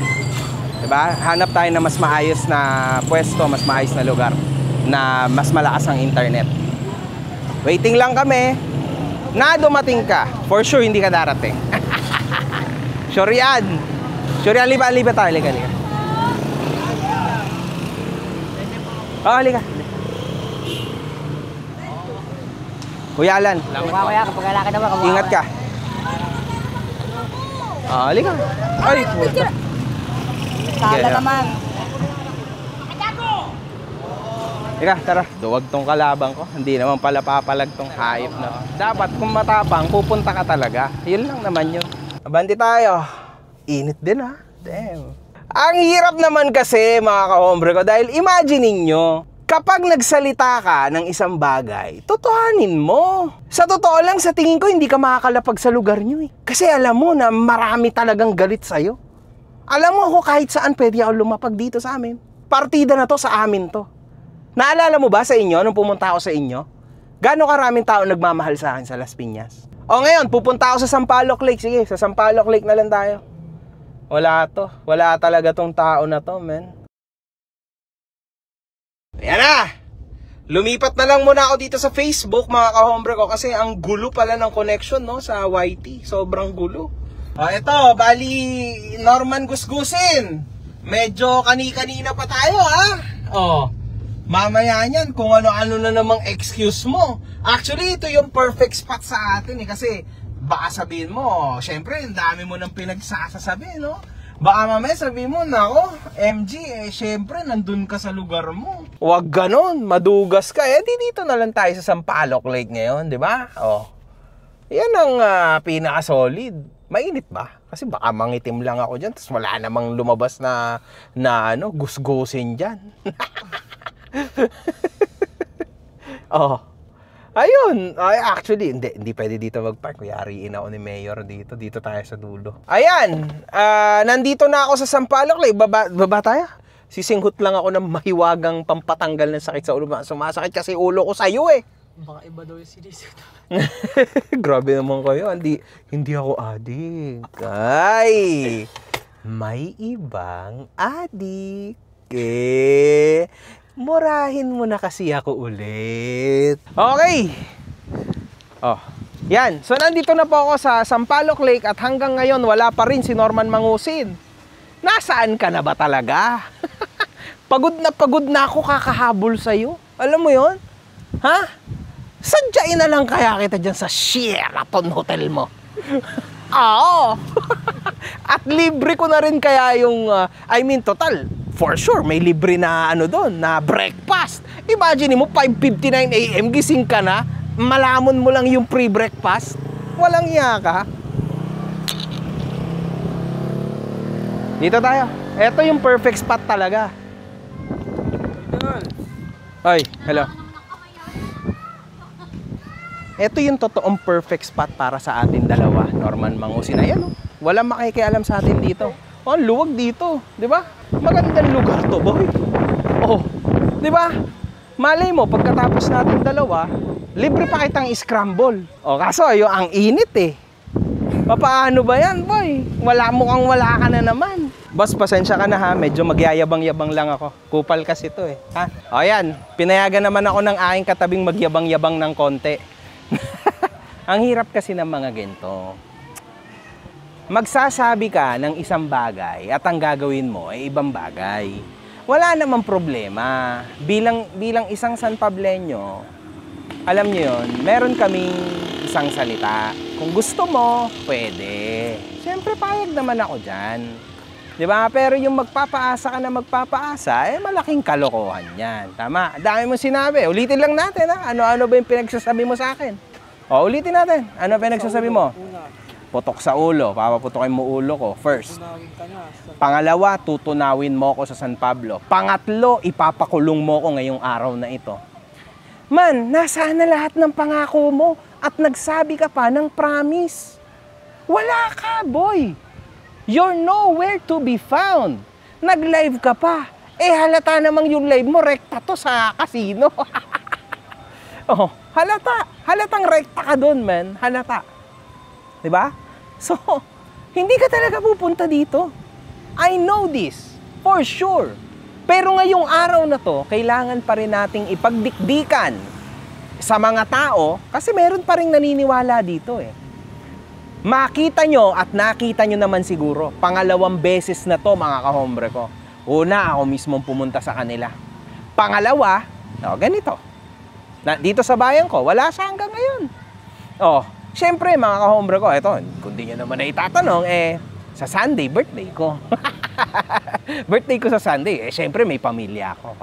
Diba? Hanap tayo na mas maayos na pwesto, mas maayos na lugar, na mas malakas ang internet. Waiting lang kami na dumating ka. For sure, hindi ka darating. Sure yan. Sure yan. Liba tayo. Halika. Oh, halika. Kuya Alan. Kuya, kapag lalaki naman, ingat ka. Halika. Ay, puta. Kala naman. Ika, tara. Duwag tong kalabang ko. Hindi naman pala papalag tong hayop na. Dapat kung matapang, pupunta ka talaga. Yun lang naman yun. Abanti tayo. Init din ha. Damn. Ang hirap naman kasi mga kahombre ko dahil imagine ninyo, kapag nagsalita ka ng isang bagay, totohanin mo. Sa totoo lang, sa tingin ko, hindi ka makakalapag sa lugar nyo eh. Kasi alam mo na marami talagang galit sa'yo. Alam mo ako kahit saan pwede ako lumapag dito sa amin. Partida na to sa amin to. Naalala mo ba sa inyo, nung pumunta ako sa inyo? Gano'ng karaming tao nagmamahal sa akin sa Las Piñas? O ngayon, pupunta ako sa Sampaloc Lake. Sige, sa Sampaloc Lake na lang tayo. Wala to. Wala talaga tong tao na to, men. Ayan na! Lumipat na lang muna ako dito sa Facebook, mga kahombre ko, kasi ang gulo pala ng connection, no, sa YT. Sobrang gulo. Ito, bali, Norman Gusgusin. medyo kani-kanina pa tayo, ha? Oh, mamaya niyan kung ano-ano na namang excuse mo. Actually, ito yung perfect spot sa atin eh. Kasi baka sabihin mo, syempre, ang dami mo nang pinagsasasabi, no? Baka mamaya sabihin mo, nako, MG, syempre, nandun ka sa lugar mo. Huwag ganon, madugas ka. Dito na lang tayo sa Sampaloc Lake ngayon, di ba? Oh, yan ang pinaka-solid. Mainit ba? Kasi baka mangitim lang ako dyan, tapos wala namang lumabas na gusgusin dyan. Oh, ayun. Actually, hindi pwede dito mag-park. Kuyariin ako ni Mayor dito. Dito tayo sa dulo. Ayan. Nandito na ako sa Sampaloc Lake. Baba tayo. Sisinghot lang ako ng mahiwagang pampatanggal ng sakit sa ulo. Sumasakit kasi ulo ko sa'yo eh. Baka iba daw yung sinisip. Grabe naman kayo. Hindi ako adik. Ay, may ibang adik. Murahin mo na kasi ako ulit. Okay. Oh, yan. So, nandito na po ako sa Sampaloc Lake at hanggang ngayon wala pa rin si Norman Mangusid. Nasaan ka na ba talaga? Pagod na ako kakahabol sa'yo. Alam mo yon? Ha? Sadyain na lang kaya kita dyan sa Sheraton Hotel mo. Oo. At libre ko na rin kaya yung, total, for sure, may libre na doon, na breakfast. Imagine mo, 5:59 AM, gising ka na, malamon mo lang yung pre-breakfast. Walang iya ka. Dito tayo. Ito yung perfect spot talaga. Ay, hello. Ito yung totoong perfect spot para sa atin dalawa, Norman Mangusid. Ayan, walang makikialam sa atin dito. Oh, luwag dito, di ba? Magandang lugar to, boy. Oh, di ba? Malay mo, pagkatapos natin dalawa, libre pa kitang scramble. Oh, kaso yung ang init eh. Papaano ba yan, boy? Mukhang wala ka na naman. Boss, pasensya ka na ha. Medyo magyayabang-yabang lang ako. Kupal kasi to eh. Ha? O yan, pinayagan naman ako ng aking katabing magyabang-yabang ng konti. Ang hirap kasi ng mga gento. Magsasabi ka ng isang bagay at ang gagawin mo ay ibang bagay. Wala namang problema. Bilang isang San Pableño, alam niyo yon, meron kaming isang salita. Kung gusto mo, pwede. Siyempre, payag naman ako dyan. Diba? Pero yung magpapaasa ka na magpapaasa, malaking kalokohan yan. Tama? Dami mo sinabi. Ulitin lang natin, ha? Ano-ano ba yung pinagsasabi mo sa akin? O, ulitin natin. Ano pinagsasabi mo? Putok sa ulo. Papaputokin mo ulo ko. First. Pangalawa, tutunawin mo ko sa San Pablo. Pangatlo, ipapakulong mo ko ngayong araw na ito. Man, nasaan na lahat ng pangako mo at nagsabi ka pa ng promise? Wala ka, boy. You're nowhere to be found. Nag-live ka pa. Halata namang yung live mo, rekta to sa casino. Oh, halata. Halatang rekta ka doon, man. Halata. Diba? So, hindi ka talaga pupunta dito. I know this. For sure. Pero ngayong araw na to, kailangan pa rin nating ipagdikdikan sa mga tao kasi meron pa rin naniniwala dito eh. Makita nyo at nakita nyo naman siguro, pangalawang beses na to mga kahombre ko. Una, ako mismo pumunta sa kanila. Pangalawa, ganito. Dito sa bayan ko, wala siya hanggang ngayon. Syempre mga kahombre ko, eto, kung di nyo naman na itatanong, sa Sunday, birthday ko. Birthday ko sa Sunday, syempre may pamilya ako.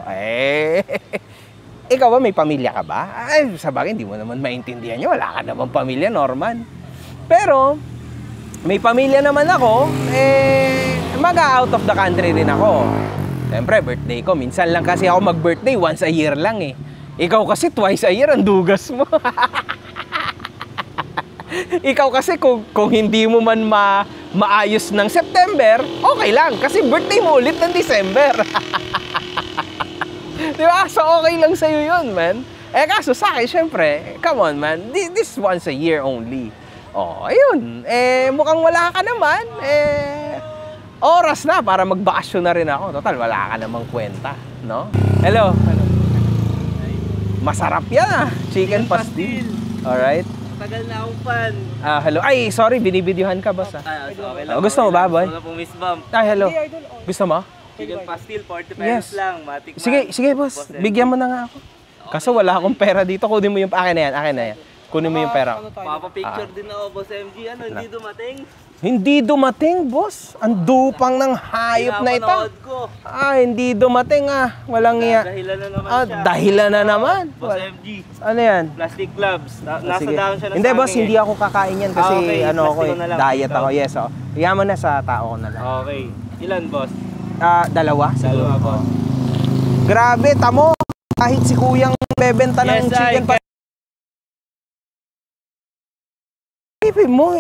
Ikaw ba, may pamilya ka ba? Sa bagay, hindi mo naman maintindihan nyo, wala ka naman pamilya, Norman. Pero, may pamilya naman ako, mag-out of the country rin ako. Siyempre, birthday ko, minsan lang kasi ako mag-birthday, once a year lang eh. Ikaw kasi twice a year, ang dugas mo. Ikaw kasi kung hindi mo man maayos ng September, okay lang. Kasi birthday mo ulit ng December. Diba? So, okay lang sa'yo yun, man. Kaso sa akin, syempre, come on, man. This once a year only. Ayun. Mukhang wala ka naman. Oras na para magbakasyon na rin ako. Total, wala ka namang kwenta, no? Hello. Masarap yan, chicken pastil. Alright. Tagal na akong fan. Hello. Ay, sorry, binibidyohan ka, boss. Okay lang. Gusto mo ba, boy? Wala pong miss bump. Hello. Gusto mo? Chicken pastil, 40 pesos Yes. lang. Matik Sige, boss. Bigyan mo na nga ako. Kaso wala akong pera dito. Kunin mo yung... Akin na yan. Kunin mo yung pera. Papa-picture din ako, Boss MG. Ano, hindi dumating? Hindi dumating, boss. Ang dupang ng hayop na ito. Pinapanood ko. Hindi dumating Walang iya. Dahilan na naman siya. Dahilan na naman. Boss MG. Ano yan? Plastic gloves. Nasa Sige. down siya na Hindi, sa boss. akin Hindi ako kakain yan kasi okay. ano ako Plastic ko na lang. diet ako. Yes, Iyan mo na sa tao ko na lang. Okay. Ilan, boss? Dalawa. Siguro. Dalawa, boss. Grabe, tamo. Kahit si kuyang bebenta ng chicken pa. Isipin mo,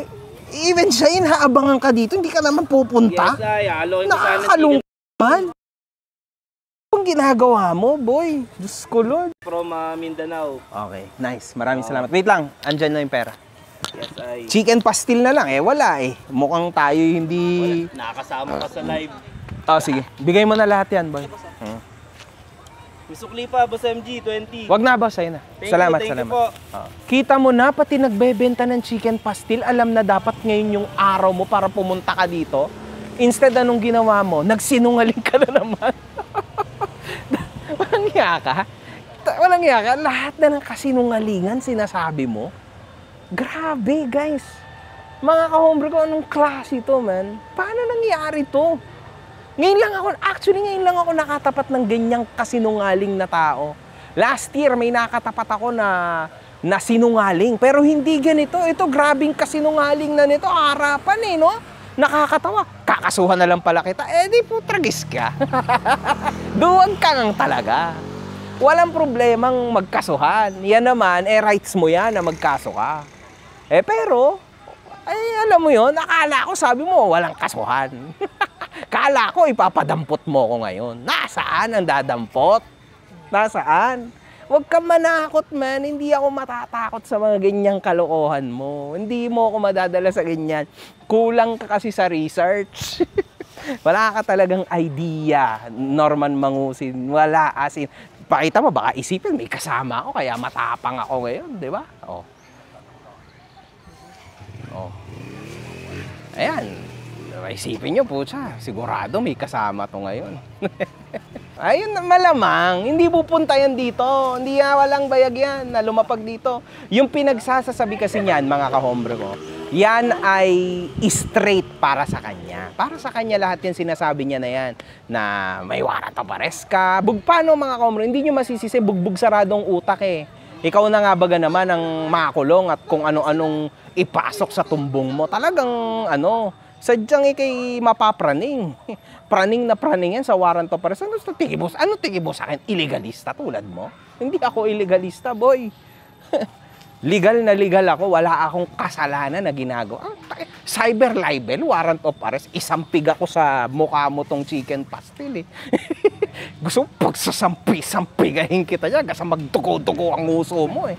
even siya inaabangan ka dito, hindi ka naman pupunta. Yes, ay. Aloy mo sana. Nakakalungkot. Ang ginagawa mo, boy. Diyos ko, Lord. From Mindanao. Okay, nice. Maraming salamat. Wait lang, andyan na yung pera. Yes, ay. Chicken pastil na lang, wala Mukhang tayo hindi... Nakakasama ka sa live. Sige. Bigay mo na lahat yan, boy. May sukli pa, Boss MG, 20. Wag na, boss. Ayun na. Salamat. Thank you po. Kita mo na, pati nagbebenta ng chicken pastil, alam na dapat ngayon yung araw mo para pumunta ka dito. Instead, anong ginawa mo? Nagsinungaling ka na naman. Walang hiya ka? Walang hiya ka? Lahat na ng kasinungalingan sinasabi mo? Grabe, guys. Mga ka-hombre ko, anong klase ito, man? Paano nangyari to? Ngayon lang ako nakatapat ng ganyang kasinungaling na tao. Last year, may nakatapat ako na sinungaling. Pero hindi ganito. Ito, grabing kasinungaling na nito. Harapan no? Nakakatawa. Kakasuhan na lang pala kita. Di po, tragis ka. Duwag ka ngang talaga. Walang problemang magkasuhan. Yan naman, rights mo yan na magkaso ka. Pero, alam mo yon, akala ko sabi mo, walang kasuhan. Kala ko ipapadampot mo ko ngayon. Nasaan ang dadampot? Nasaan? Huwag kang manakot, man. Hindi ako matatakot sa mga ganyang kalokohan mo. Hindi mo ako madadala sa ganyan. Kulang ka kasi sa research. Wala ka talagang idea, Norman Mangusin. Wala, as in. Pakita mo, baka isipin, may kasama ako, kaya matapang ako ngayon, di ba? Ayan. Isipin nyo, putya, sigurado may kasama to ngayon. Ayun, malamang, hindi pupunta yan dito. Hindi walang bayag yan na lumapag dito. Yung pinagsasasabi kasi niyan, mga kahombre ko, yan ay straight para sa kanya. Para sa kanya lahat yan sinasabi niya na yan. Na may warrant of arrest ka. Paano mga kahombre, hindi nyo masisisi, bugbog saradong utak Ikaw na nga baga naman ang makulong at kung ano-anong ipasok sa tumbong mo. Talagang sadyang ikay mapapraning. Praning na praning yan sa warrant of arrest. Ano tingin mo sa akin? Illegalista tulad mo? Hindi ako illegalista, boy. Legal na legal ako. Wala akong kasalanan na ginagawa. Cyber libel, warrant of arrest. Isampig ako sa mukha mo tong chicken pastil Gusto mo pagsasampi-sampigahin kita dyan kasi magdugo-dugo ang uso mo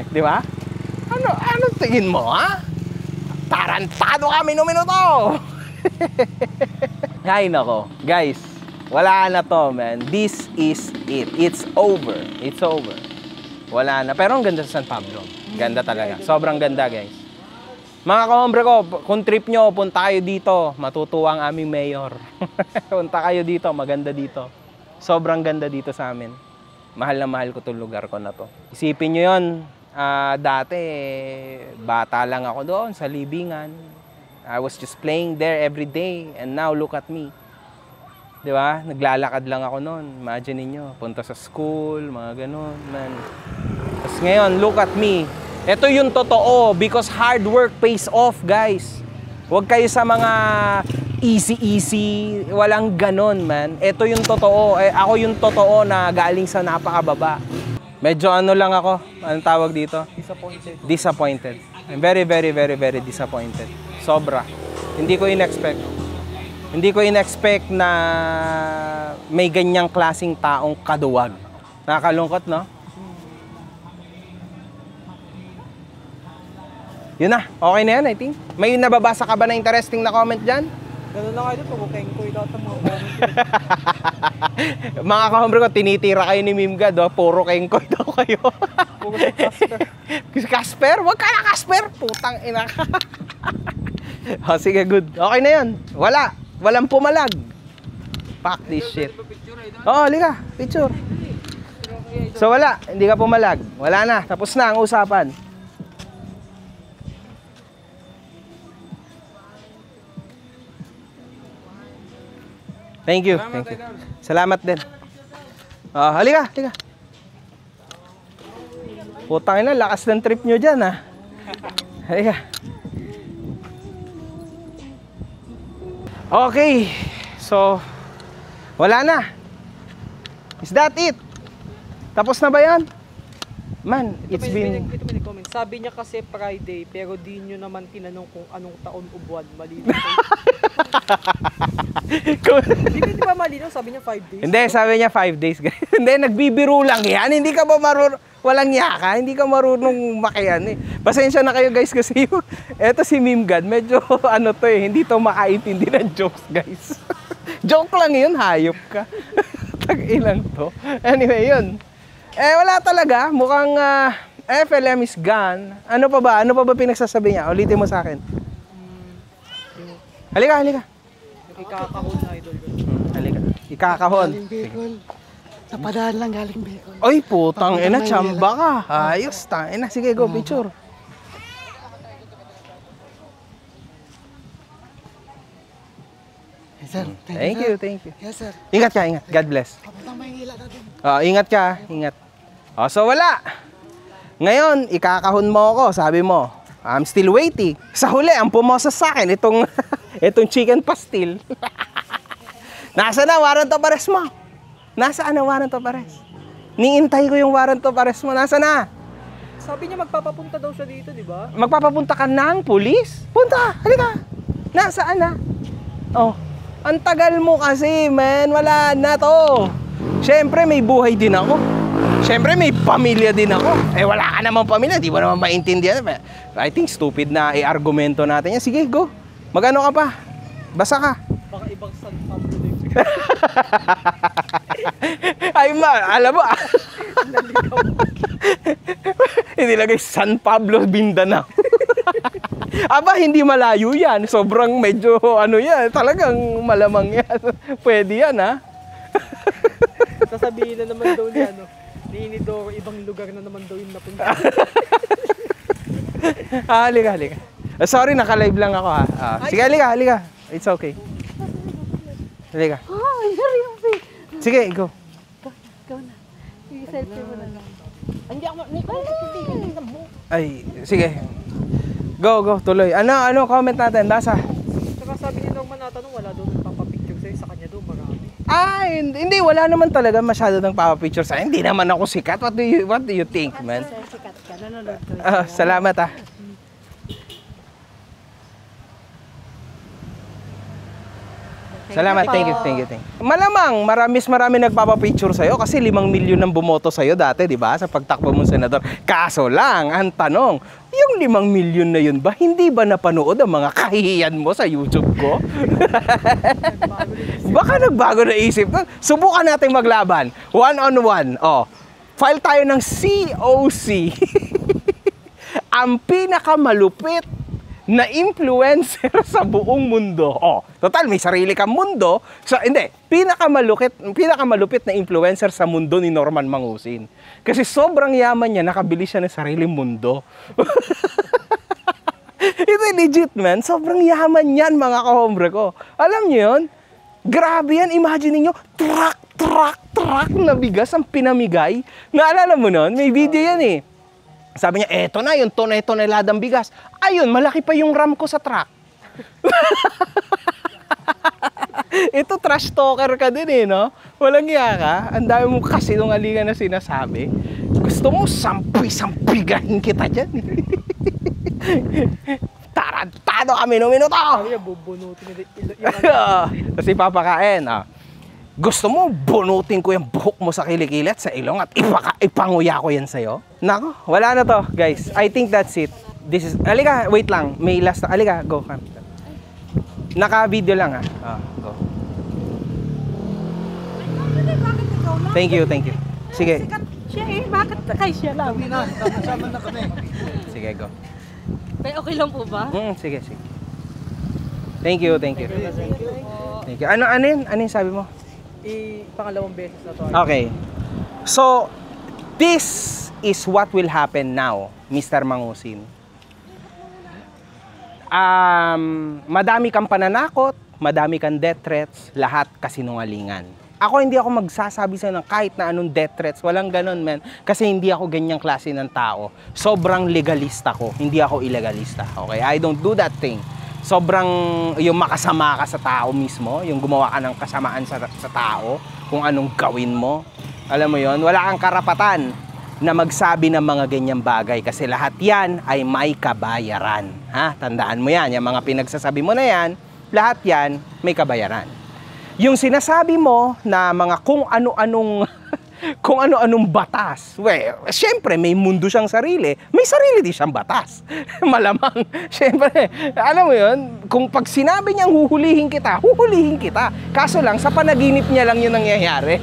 Di ba? Ano tingin mo, Tarantado kami no minuto! Ay nako, guys, wala na to, man. This is it. It's over. It's over. Wala na. Pero ang ganda sa San Pablo. Ganda talaga. Sobrang ganda, guys. Mga kahombre ko, kung trip nyo, punta kayo dito. Matutuwa ang aming mayor. Punta kayo dito. Maganda dito. Sobrang ganda dito sa amin. Mahal na mahal ko itong lugar ko na to. Isipin nyo yun. Dati, bata lang ako doon sa libingan. I was just playing there every day. And now, look at me. Di ba? Naglalakad lang ako noon. Imagine niyo, punta sa school, mga ganun, man. Tapos ngayon, look at me. Ito yung totoo because hard work pays off, guys. Huwag kayo sa mga easy-easy. Walang ganun, man. Ito yung totoo. Ako yung totoo na galing sa napakababa. Medyo lang ako. Anong tawag dito? Disappointed. I'm very, very, very, very disappointed. Sobra. Hindi ko in-expect. Hindi ko in-expect na may ganyang klaseng taong kaduwag. Nakakalungkot, no? Yun na. Okay na yan, I think. May nababasa ka ba na interesting na comment dyan? Ganun lang kayo, pagkakain ko ito at mga comment. Mga kahombre ko, tinitira kayo ni Mimgad, puro kengkoy daw kayo. Puro si Casper. Casper? Huwag ka na, Casper! Putang ina ka. Sige, good. Okay na yan. Wala. Walang pumalag. Fuck this shit. Oo, halika. Picture. So wala, hindi ka pumalag. Wala na, tapos na ang usapan. Thank you. Salamat din. Halika. Putang ina, lakas ng trip nyo dyan, ha. Halika. Okay. So, wala na. Is that it? Tapos na ba yan? Man, it's been... Ito may comment. Sabi niya kasi Friday, pero di nyo naman tinanong kung anong taon o buwan. Malinaw. Di ba malinaw? Sabi niya 5 days. Hindi, sabi niya 5 days. Hindi, nagbibiro lang yan. Hindi ka ba marunong... Walang yaka, hindi ka marunong makiyan eh. Pasensya na kayo guys kasi yung... Eto si Meme God, medyo ano to eh, hindi to makaintindi ng jokes guys. Joke lang yun, hayop ka. Tag-ilang to. Anyway, yun. Wala talaga. Mukhang FLM is gone. Ano pa ba? Ano pa ba pinagsasabi niya? Ulitin mo sa akin. Halika. Ikakahon na idol. Halika. Ikakahon. Napadaan lang galing Bicol. Oy, putang ina, chamba ka. Ayos, tangina. Sige, go, picture. Yes, sir. Thank you. Yes, sir. Ingat ka, ingat. God bless. Papuntang Maynila natin. Ingat ka, ingat. So wala. Ngayon, ikakahon mo ako, sabi mo. I'm still waiting. Sa huli, ang pumosas sa akin, itong chicken pastil. Nasa na, warrant of arrest mo? Nasaan ang warrant of arrest? Niintay ko yung warrant of arrest mo. Nasa na? Sabi niya magpapapunta daw siya dito, di ba? Magpapapunta ka ng pulis? Punta, halika. Nasaan na? Oh, ang tagal mo kasi, man. Wala na to. Siyempre, may buhay din ako. Siyempre, may pamilya din ako. Wala ka namang pamilya. Di mo naman maintindihan. I think stupid na i-argumento natin yan. Sige, go. Magano ka pa? Basa ka. Baka ibang San Pablo din. Ay alam mo hindi lagay San Pablo, Mindanao. Aba, hindi malayo yan. Sobrang medyo ano yan. Talagang malamang yan. Pwede yan, ha? Sasabihin na naman daw niya, ni Inidoro, ibang lugar na naman daw yung napunta. Halika. Sorry, naka-live lang ako, ha? Sige, halika. It's okay. Halika. Sige, go. Go na. I-selfie mo na lang. Hindi ako, Ay, sige. Go, tuloy. Ano comment natin? Basa. Saka sabi ni Norman natanong, wala daw nagpapapicture sa'yo, sa kanya daw marami. Hindi, wala naman talaga masyado ng papapicture sa akin. Hindi naman ako sikat. What do you think, man? Sikat ka, nanonood ko. Salamat, ha. Salamat, thank you. Malamang, marami nagpapapicture sa'yo kasi 5 milyon ang bumoto sa'yo dati, di ba? Sa pagtakbo mong senador. Kaso lang, ang tanong, yung 5 milyon na yun ba, hindi ba napanood ang mga kahihiyan mo sa YouTube ko? Baka nagbago na isip. Subukan natin maglaban. 1-on-1. File tayo ng COC. Ang pinakamalupit na influencer sa buong mundo. Total, may sarili kang mundo. Pinakamalupit na influencer sa mundo ni Norman Mangusin. Kasi sobrang yaman niya, nakabili siya ng sariling mundo. Ito legit, man. Sobrang yaman yan, mga kahombre ko. Alam niyo yun? Grabe yan. Imagine niyo, truck na bigas ang pinamigay. Naalala mo nun? May video yan eh. Sabi niya, eto na yung toneladang bigas. Ayun, malaki pa yung RAM ko sa truck. Ito, trash talker ka din eh, no? Walang iya ka. Ang dami mo kasi nung alingan na sinasabi. Gusto mo, sampi-sampigahin kita dyan. Tarantado kami nung minuto. Sabi niya, bubunutin nila. Kasi papakain, Gusto mo, bunutin ko yung buhok mo sa kilikili at sa ilong at ipanguya ko yan sa'yo? Nako, wala na to, guys. I think that's it. Alika, wait lang. May last na. Alika, go. Naka-video lang, go. Thank you. Sige. Sikat siya eh. Bakit kay siya lang? Kasama na kami. Sige, go. Okay lang po ba? Sige. Thank you. Thank you. Ano yung sabi mo? Pangalawang beses na to. Okay. So, this is what will happen now, Mr. Mangusin. Madami kang pananakot, madami kang death threats, lahat kasinungalingan. Ako hindi ako magsasabi sa ng kahit na anong death threats, walang ganun, man. Kasi hindi ako ganyang klase ng tao. Sobrang legalista ko, hindi ako illegalista. Okay? I don't do that thing. Sobrang yung makasama ka sa tao mismo, yung gumawa ka ng kasamaan sa tao, kung anong gawin mo. Alam mo yon, wala kang karapatan na magsabi ng mga ganyang bagay kasi lahat yan ay may kabayaran. Ha? Tandaan mo yan, yung mga pinagsasabi mo na yan, lahat yan may kabayaran. Yung sinasabi mo na mga kung ano-anong batas, syempre may mundo siyang sarili, may sarili din siyang batas. Malamang, syempre, alam mo yun, kung pag sinabi niyang huhulihin kita, Kaso lang, sa panaginip niya lang yun nangyayari.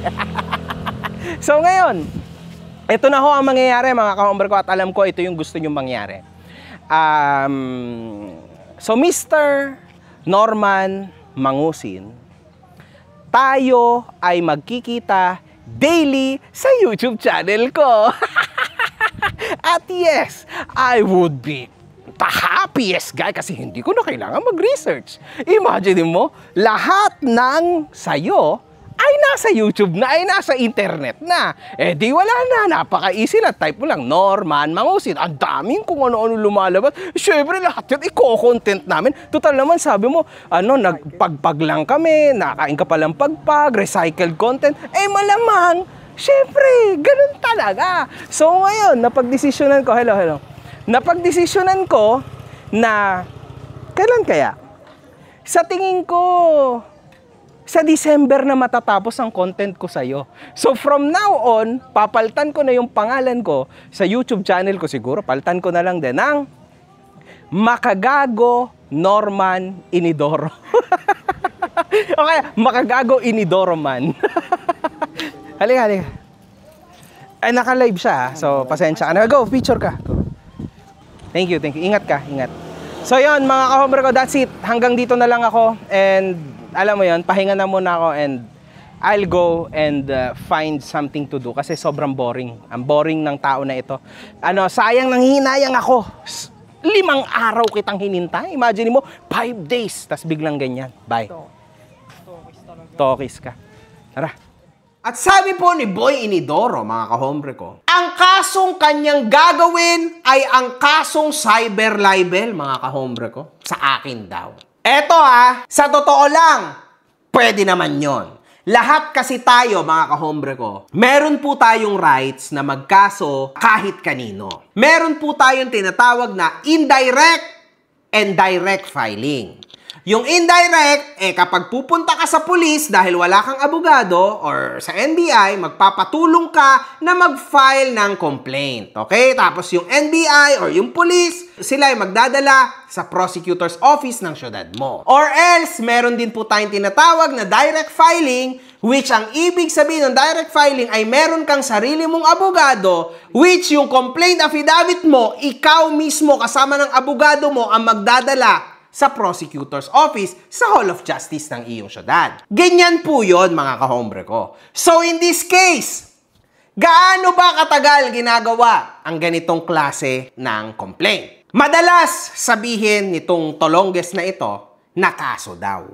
So ngayon, ito na ho ang mangyayari mga ka-hombre ko at alam ko ito yung gusto niyong mangyari. So Mr. Norman Mangusin, tayo ay magkikita daily sa YouTube channel ko. At yes, I would be the happiest guy kasi hindi ko na kailangan mag-research. Imagine mo, lahat ng sayo ay nasa YouTube na, ay nasa internet na. Eh di wala na, napaka-easy na. Type mo lang, Norman Mangusin. Ang daming kung ano-ano lumalabas. Siyempre lahat yan, i-content namin. Total naman, sabi mo, nagpagpag lang kami, nakain ka palang pagpag, recycled content. Eh malamang, siyempre, ganun talaga. So ngayon, napagdesisyonan ko, hello. Napagdesisyonan ko na, kailan kaya? Sa tingin ko, sa December na matatapos ang content ko sa'yo. So from now on, papaltan ko na yung pangalan ko sa YouTube channel ko siguro. Paltan ko na lang din ng Makagago Norman Inidoro. Okay, Makagago Inidoro man. Halika. Ay, naka-live siya. So, pasensya ka na. Go, picture ka. Go. Thank you. Ingat ka, ingat. So yun, mga ka-hombre ko, that's it. Hanggang dito na lang ako. And alam mo yun, pahinga na muna ako and I'll go and find something to do kasi sobrang boring. Ang boring ng tao na ito. Sayang nang hinayang ako. 5 araw kitang hinintay. Imagine mo, 5 days. Tas biglang ganyan. Bye. Tokis ka. Tara. At sabi po ni Boy Inidoro, mga ka-hombre ko, ang kasong kanyang gagawin ay ang kasong cyber libel, mga ka-hombre ko, sa akin daw. Eto sa totoo lang, pwede naman yon. Lahat kasi tayo, mga ka-hombre ko, meron po tayong rights na magkaso kahit kanino. Meron po tayong tinatawag na indirect and direct filing. Yung indirect, kapag pupunta ka sa pulis dahil wala kang abogado or sa NBI, magpapatulong ka na mag-file ng complaint. Okay? Tapos yung NBI or yung pulis, sila ay magdadala sa prosecutor's office ng syudad mo. Or else, meron din po tayong tinatawag na direct filing, which ang ibig sabihin ng direct filing ay meron kang sarili mong abogado, which yung complaint affidavit mo, ikaw mismo kasama ng abogado mo ang magdadala sa prosecutor's office sa Hall of Justice ng iyong syudad. Ganyan po yon, mga ka-hombre ko. So in this case, gaano ba katagal ginagawa ang ganitong klase ng complaint? Madalas sabihin nitong tolongges na ito na kaso daw.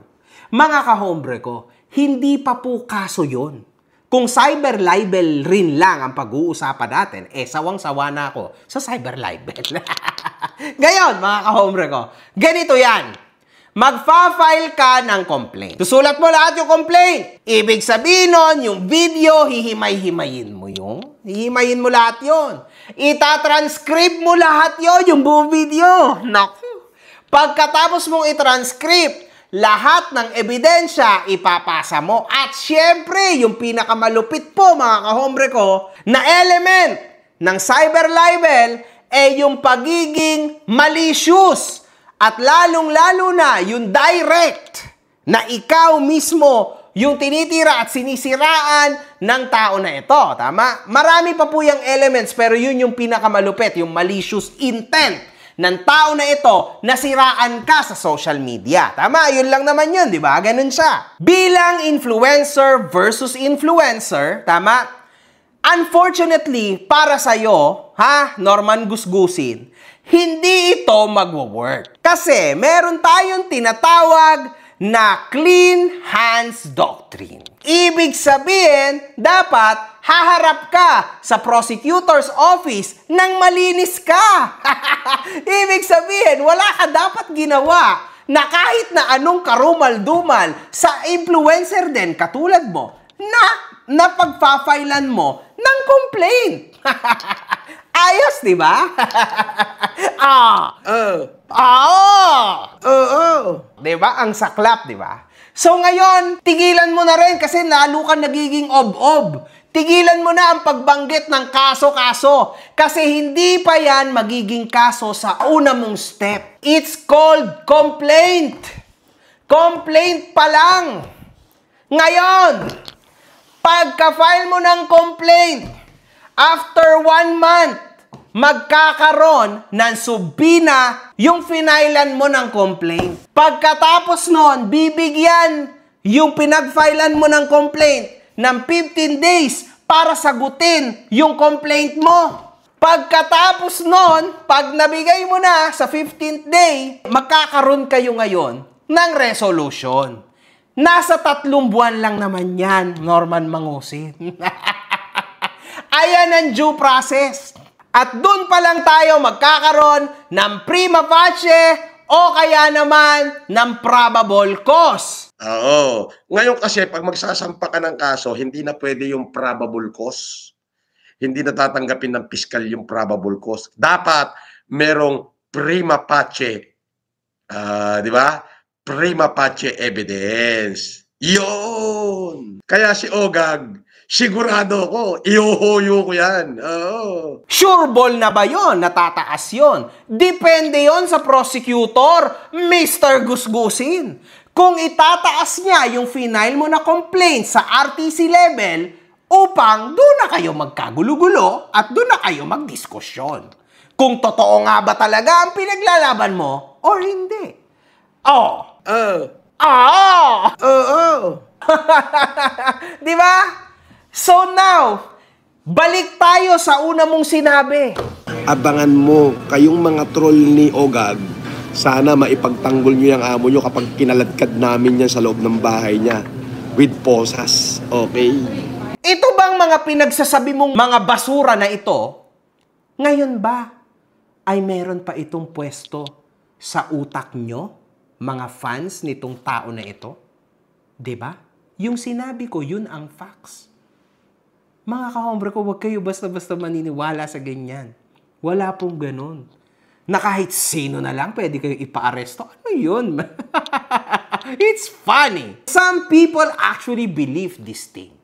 Mga ka-hombre ko, hindi pa po kaso yon. Kung cyber libel rin lang ang pag-uusapan natin, sawang-sawa na ako sa cyber libel. Ngayon, mga ka-hombre ko, ganito yan. Magfa-file ka ng complaint. Susulat mo lahat yung complaint. Ibig sabihin nun, yung video, hihimay-himayin mo hihimayin mo lahat yon. Itatranscript mo lahat yon, yung buong video. Naku. Pagkatapos mong itranscript, lahat ng ebidensya ipapasa mo. At syempre, yung pinakamalupit po, mga ka-hombre ko, na element ng cyber libel yung pagiging malicious. At lalong-lalo na yung direct na ikaw mismo yung tinitira at sinisiraan ng tao na ito. Tama? Marami pa po yung elements pero yun yung pinakamalupit, yung malicious intent ng tao na ito na siraan ka sa social media. Tama, yun lang naman yun, di ba? Ganun siya. Bilang influencer versus influencer, tama? Unfortunately, para sa'yo, Norman Gusgusin, hindi ito magwo-work. Kasi meron tayong tinatawag na clean hands doctrine. Ibig sabihin, dapat haharap ka sa prosecutor's office nang malinis ka. Ibig sabihin, wala ka dapat ginawa na kahit na anong karumal-dumal sa influencer din katulad mo na pagpa-filean mo ng complaint. Ayos, di ba? Di ba? Ang saklap, di ba? So ngayon, tigilan mo na rin kasi lalo ka nagiging ob-ob. Tigilan mo na ang pagbanggit ng kaso-kaso kasi hindi pa yan magiging kaso sa una mong step. It's called complaint. Complaint pa lang. Ngayon, pagka-file mo ng complaint, after 1 month, magkakaroon ng subpina yung finailan mo ng complaint. Pagkatapos nun, bibigyan yung pinag-filean mo ng complaint ng 15 days para sagutin yung complaint mo. Pagkatapos nun, pag nabigay mo na sa 15th day, magkakaroon kayo ngayon ng resolution. Nasa 3 buwan lang naman yan, Norman Mangusin. Ayan ang due process. At doon pa lang tayo magkakaroon ng prima facie o kaya naman ng probable cause. Oo. Ngayon kasi, pag magsasampa ka ng kaso, hindi na pwede yung probable cause. Hindi na tatanggapin ng piskal yung probable cause. Dapat merong prima facie. Di ba? Prima facie evidence. Yun! Kaya si Ogag, sigurado ko, iuhuyo ko yan. Oh. Sure ball na ba yun? Natataas yun? Depende yon sa prosecutor, Mr. Gusgusin. Kung itataas niya yung final mo na complaint sa RTC level upang doon na kayo magkagulo-gulo at doon na kayo magdiskusyon. Kung totoo nga ba talaga ang pinaglalaban mo or hindi. Di ba? So now, balik tayo sa una mong sinabi. Abangan mo, kayong mga troll ni Ogag, sana maipagtanggol nyo yung amo nyo kapag kinaladkad namin yan sa loob ng bahay niya. With posas, okay? Ito bang mga pinagsasabi mong mga basura na ito, ngayon ba ay meron pa itong pwesto sa utak nyo, mga fans nitong tao na ito? Diba? Yung sinabi ko, yun ang facts. Mga kahombre ko, huwag kayo basta-basta maniniwala sa ganyan. Wala pong ganun. Na kahit sino na lang, pwede kayo ipa-aresto. Ano yun? It's funny. Some people actually believe this thing.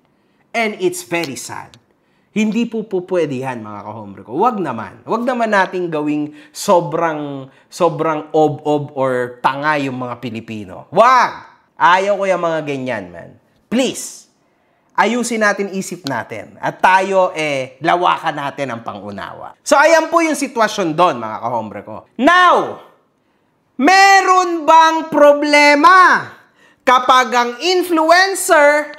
And it's very sad. Hindi po pwede yan, mga kahombre ko. Wag naman. Wag naman nating gawing sobrang ob-ob or tanga yung mga Pilipino. Wag! Ayaw ko yung mga ganyan, man. Please, ayusin natin isip natin. At tayo, lawakan natin ang pangunawa. So, ayan po yung sitwasyon doon, mga kahombre ko. Now, meron bang problema kapag ang influencer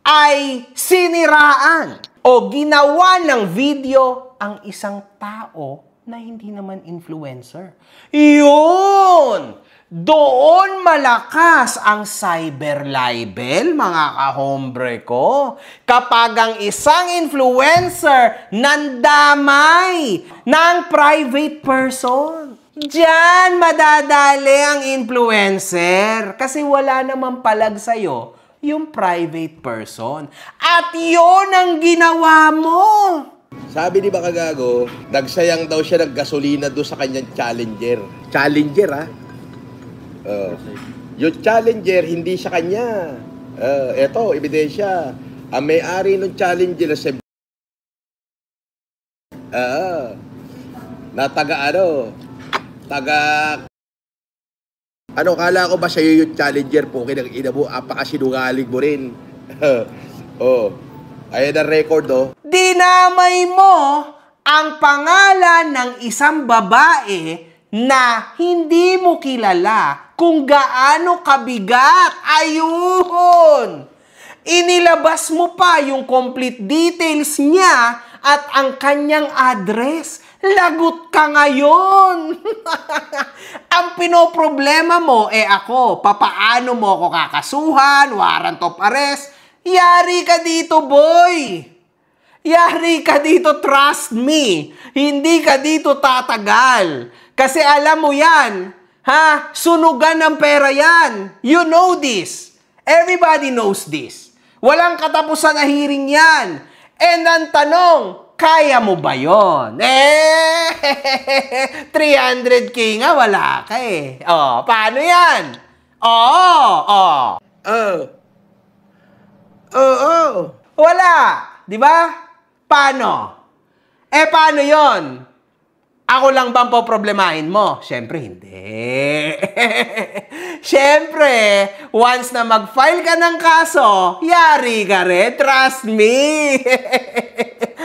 ay siniraan o ginawa ng video ang isang tao na hindi naman influencer? Yun! Doon malakas ang cyber libel, mga kahombre ko. Kapag ang isang influencer nandamay ng private person. Diyan madadali ang influencer kasi wala namang palag sa'yo yung private person. At yun ang ginawa mo. Sabi ni Bakagago, nagsayang daw siya ng gasolina doon sa kanyang Challenger. Challenger, ha? Yung Challenger, hindi siya kanya. Eto, ebidensya. Ang may-ari ng Challenger na si na kala ko ba sa'yo yung Challenger po? Kinag-ina mo, apakasinungaling mo rin. Ayan ang record, Dinamay mo ang pangalan ng isang babae na hindi mo kilala kung gaano kabigat. Ayun! Inilabas mo pa yung complete details niya at ang kanyang address. Lagot ka ngayon! Ang pinoproblema mo, ako, papaano mo ako kakasuhan, warrant of arrest? Yari ka dito, boy! Yari ka dito, trust me! Hindi ka dito tatagal. Kasi alam mo yan, ha? Sunugan ng pera yan. You know this. Everybody knows this. Walang katapusan na hearing yan. And ang tanong, kaya mo ba yun? 300K nga, wala ka eh. Oh, paano yan? Wala. Di ba? Paano? Paano yon? Ako lang bang poproblemahin mo? Siyempre, hindi. Siyempre, once na mag-file ka ng kaso, yari ka rin. Trust me.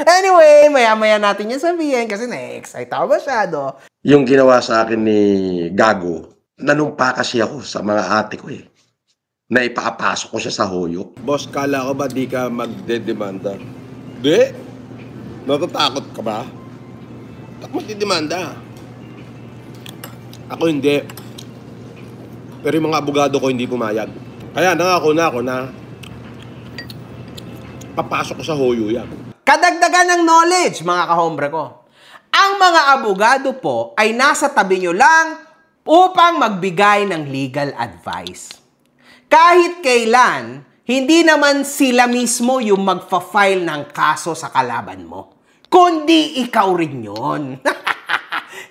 Anyway, maya-maya natin yan sabihin kasi na-excite ako masyado. Yung ginawa sa akin ni Gago, nanumpa kasi ako sa mga ate ko eh. Na ipapasok ko siya sa hoyo. Boss, kala ko ba di ka magdedemanda? Di? Natatakot ka ba? Takot magdedemanda. Ako hindi. Pero yung mga abogado ko hindi pumayag. Kaya nangako na ako na papasok ko sa hoyo yan. Kadagdagan ng knowledge, mga kahombre ko. Ang mga abogado po ay nasa tabi nyo lang upang magbigay ng legal advice. Kahit kailan, hindi naman sila mismo yung magfa-file ng kaso sa kalaban mo, kundi ikaw rin yun.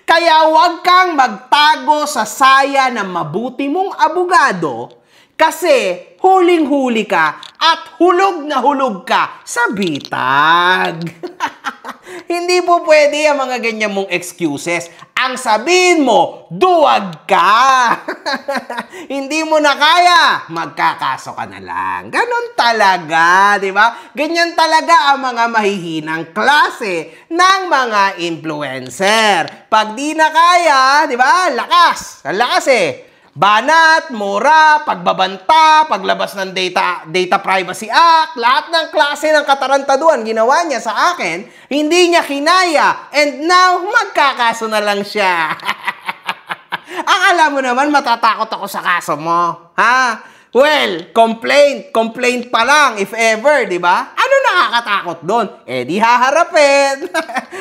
Kaya huwag kang magtago sa saya ng mabuti mong abogado kasi huling-huli ka at hulog na hulog ka sa bitag. Hindi po pwede ang mga ganyan mong excuses. Ang sabihin mo, duwag ka. Hindi mo na kaya, magkakaso ka na lang. Ganon talaga, di ba? Ganyan talaga ang mga mahihinang klase ng mga influencer. Pag di na kaya, di ba? Lakas. Ang lakas eh. Banat, mura, pagbabanta, paglabas ng Data Privacy Act, lahat ng klase ng katarantaduan ginawa niya sa akin, hindi niya kinaya, and now magkakaso na lang siya. Akala mo naman matatakot ako sa kaso mo, ha? Well, complaint pa lang if ever, di ba? Ano nakakatakot doon? Di haharapin.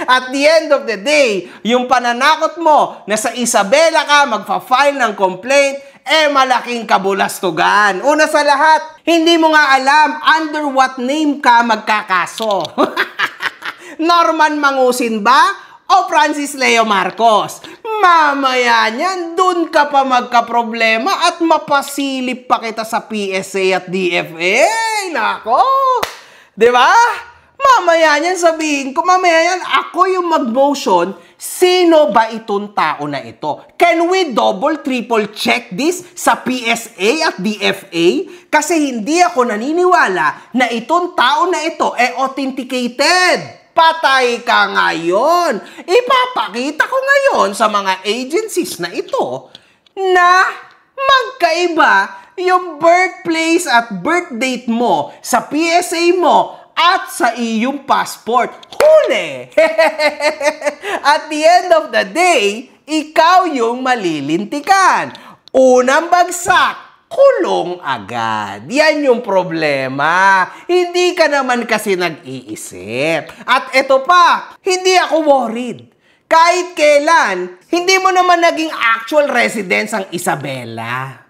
At the end of the day, yung pananakot mo na sa Isabela ka magfa-file ng complaint, malaking kabulastugan. Una sa lahat, hindi mo nga alam under what name ka magkakaso. Norman Mangusin ba? O Francis Leo Marcos? Mamaya niyan, dun ka pa magkaproblema at mapasilip pa kita sa PSA at DFA. Nako! Diba? Mamaya niyan sabihin ko, mamaya yan ako yung mag-motion, sino ba itong tao na ito? Can we double, triple check this sa PSA at DFA? Kasi hindi ako naniniwala na itong tao na ito authenticated. Patay ka ngayon. Ipapakita ko ngayon sa mga agencies na ito na magkaiba yung birthplace at birth date mo sa PSA mo at sa iyong passport. Huli! At the end of the day, ikaw yung malilintikan. Unang bagsak, kulong agad. Yan yung problema. Hindi ka naman kasi nag-iisip. At eto pa, hindi ako worried. Kahit kailan, hindi mo naman naging actual residence ang Isabela.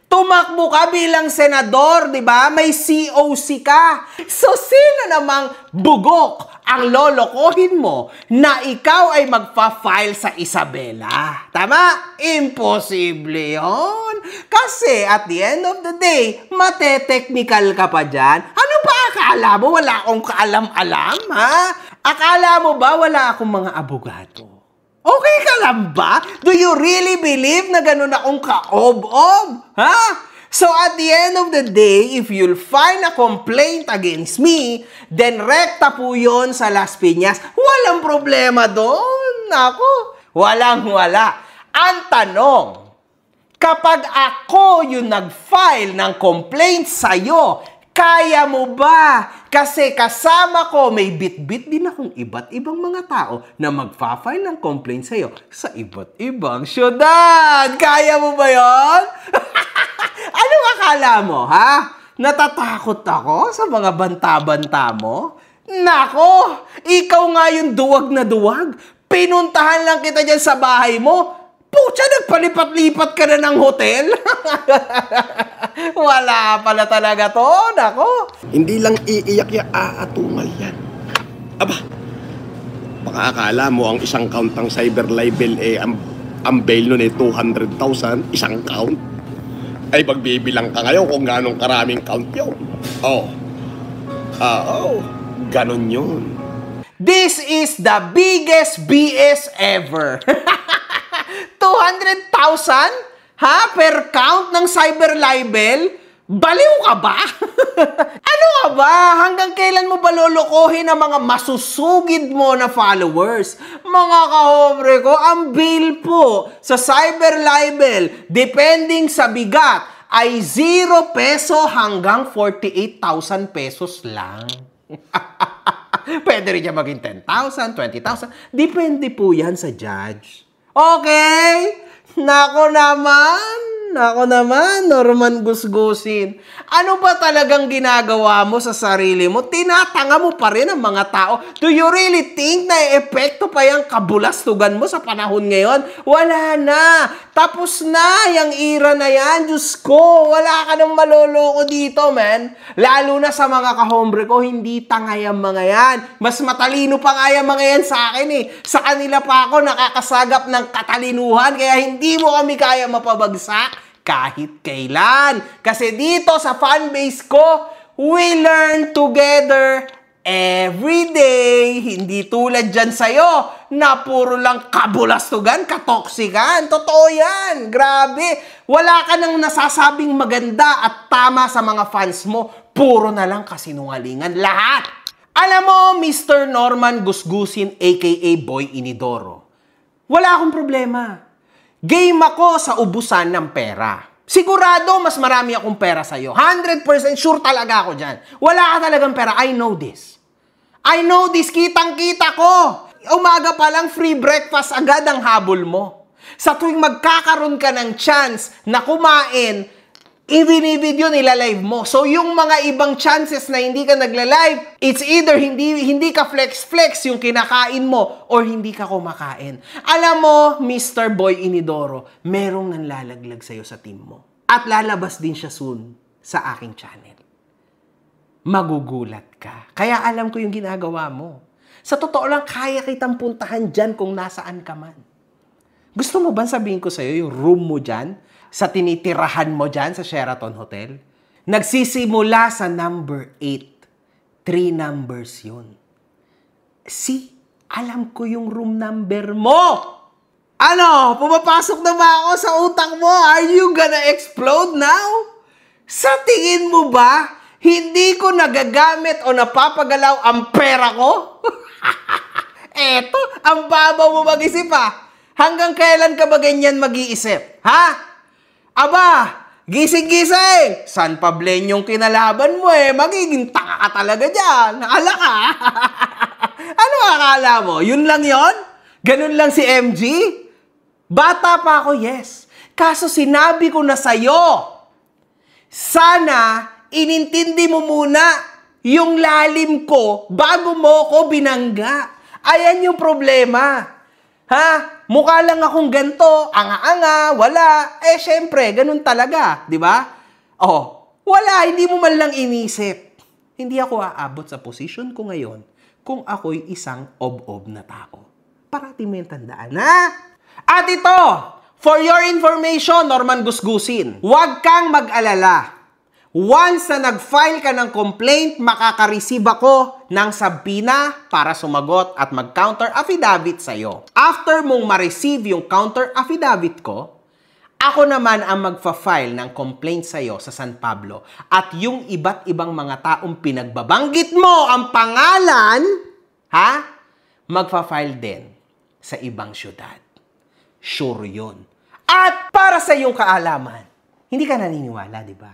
Tumakbo ka bilang senador, di ba? May COC ka. So, sino namang bugok ang lolokohin mo na ikaw ay magpa-file sa Isabela? Tama? Imposible yon. Kasi at the end of the day, mate-technical ka pa dyan. Ano ba akala mo? Wala akong kaalam-alam, ha? Akala mo ba wala akong mga abogado? Okay ka lang ba? Do you really believe na ganun akong kaob-ob? Ha? So at the end of the day, if you'll find a complaint against me, then rekta po yun sa Las Piñas. Walang problema doon. Ako, walang-wala. Ang tanong, kapag ako yung nag-file ng complaint sa'yo, kaya mo ba? Kasi kasama ko, may bit-bit din akong iba't ibang mga tao na magfa-file ng complaint sa'yo sa iba't ibang syudad. Kaya mo ba yon? Anong akala mo, ha? Natatakot ako sa mga banta-banta mo? Nako, ikaw nga yung duwag na duwag. Pinuntahan lang kita dyan sa bahay mo. Pucha, nagpalipat-lipat ka na ng hotel? Wala pala talaga to, nako. Hindi lang iiyak ya aatungal yan. Aba, baka akala mo ang isang count ng cyber libel ang bail nun 200,000, isang count. Ay magbibilang ka ngayon kung ganong karaming count yun. Ganon yun. This is the biggest BS ever. 200,000? Ha? Per count ng cyber libel? Baliw ka ba? Ano ka ba? Hanggang kailan mo ba lolokohin ang mga masusugid mo na followers? Mga kahobre ko, ang bill po sa cyber libel, depending sa bigat, ay 0 peso hanggang 48,000 pesos lang. Pwede rin niya maging 10,000, 20,000. Depende po yan sa judge. Okay? Nako naman, Norman Gusgusin. Ano ba talagang ginagawa mo sa sarili mo? Tinatanga mo pa rin ang mga tao. Do you really think na epekto pa yung kabulastugan mo sa panahon ngayon? Wala na. Tapos na yung era na yan. Diyos ko, wala ka nang maloloko dito, man. Lalo na sa mga kahombre ko, hindi tanga yung mga yan. Mas matalino pa nga yung mga yan sa akin eh. Sa kanila pa ako nakakasagap ng katalinuhan, kaya hindi mo kami kaya mapabagsak kahit kailan. Kasi dito sa fanbase ko, we learn together every day. Hindi tulad dyan sa'yo na puro lang kabulastugan, katoksikan. Totoo yan. Grabe. Wala ka nang nasasabing maganda at tama sa mga fans mo. Puro na lang kasinungalingan. Lahat. Alam mo, Mr. Norman Gusgusin, aka Boy Inidoro, wala akong problema. Game ako sa ubusan ng pera. Sigurado, mas marami akong pera sa'yo. 100% sure talaga ako dyan. Wala ka talagang pera. I know this. I know this. Kitang-kita ko. Umaga pa lang, free breakfast agad ang habol mo. Sa tuwing magkakaroon ka ng chance na kumain, i-video nila-live mo. So, yung mga ibang chances na hindi ka nagla-live, it's either hindi ka flex-flex yung kinakain mo or hindi ka kumakain. Alam mo, Mr. Boy Inidoro, merong nanlalaglag sa'yo sa team mo. At lalabas din siya soon sa aking channel. Magugulat ka. Kaya alam ko yung ginagawa mo. Sa totoo lang, kaya kitang puntahan dyan kung nasaan ka man. Gusto mo ba sabihin ko sa'yo yung room mo dyan? Sa tinitirahan mo dyan sa Sheraton Hotel? Nagsisimula sa number 8. 3 numbers yun. See, alam ko yung room number mo. Ano? Pumapasok na ba ako sa utak mo? Are you gonna explode now? Sa tingin mo ba, hindi ko nagagamit o napapagalaw ang pera ko? Eto, ang babaw mo mag-isip ha. Hanggang kailan ka ba ganyan mag-iisip? Ha? Aba, gising-gising! San Pablenyong kinalaban mo eh. Magiging tanga ka talaga dyan. Nakala ka? Ano akala mo? Yun lang yon? Ganun lang si MG? Bata pa ako, yes. Kaso sinabi ko na sa'yo, sana inintindi mo muna yung lalim ko bago mo ko binangga. Ayan yung problema. Ha? Mukha lang akong ganto, anga-anga, wala. Eh, syempre, ganun talaga, di ba? Oh, wala, hindi mo man lang inisip. Hindi ako aabot sa posisyon ko ngayon kung ako'y isang ob-ob na tao. Parati mo yung tandaan, ha? At ito, for your information, Norman Gusgusin, huwag kang mag-alala. Once na nag-file ka ng complaint, makaka-receive ako ng sabina para sumagot at mag-counter affidavit sa'yo. After mong ma-receive yung counter affidavit ko, ako naman ang magfa-file ng complaint sa'yo sa San Pablo. At yung iba't ibang mga taong pinagbabanggit mo ang pangalan, ha? Magfa-file din sa ibang syudad. Sure yun. At para sa iyong kaalaman, hindi ka naniniwala, di ba?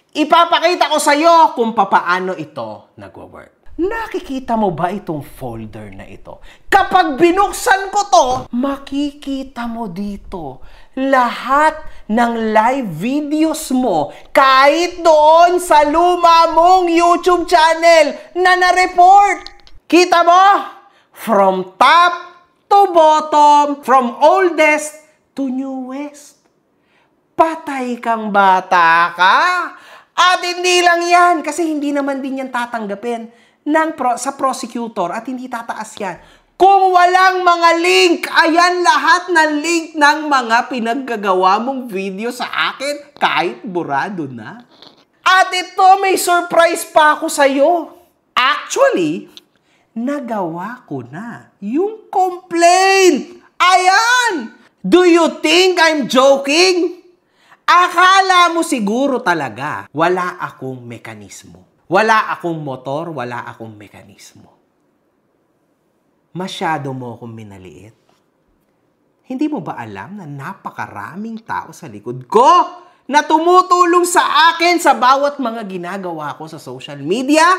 Ipapakita ko sa iyo kung papaano ito nagwo-work. Nakikita mo ba itong folder na ito? Kapag binuksan ko to, makikita mo dito lahat ng live videos mo kahit doon sa luma mong YouTube channel na na-report. Kita mo? From top to bottom, from oldest to newest. Patay kang bata ka. At hindi lang yan, kasi hindi naman din yan tatanggapin sa prosecutor at hindi tataas yan. Kung walang mga link, ayan lahat ng link ng mga pinaggagawa mong video sa akin kahit burado na. At ito, may surprise pa ako sa'yo. Actually, nagawa ko na yung complaint. Ayan! Do you think I'm joking? Akala mo siguro talaga wala akong mekanismo. Wala akong motor, wala akong mekanismo. Masyado mo akong minaliit. Hindi mo ba alam na napakaraming tao sa likod ko na tumutulong sa akin sa bawat mga ginagawa ko sa social media?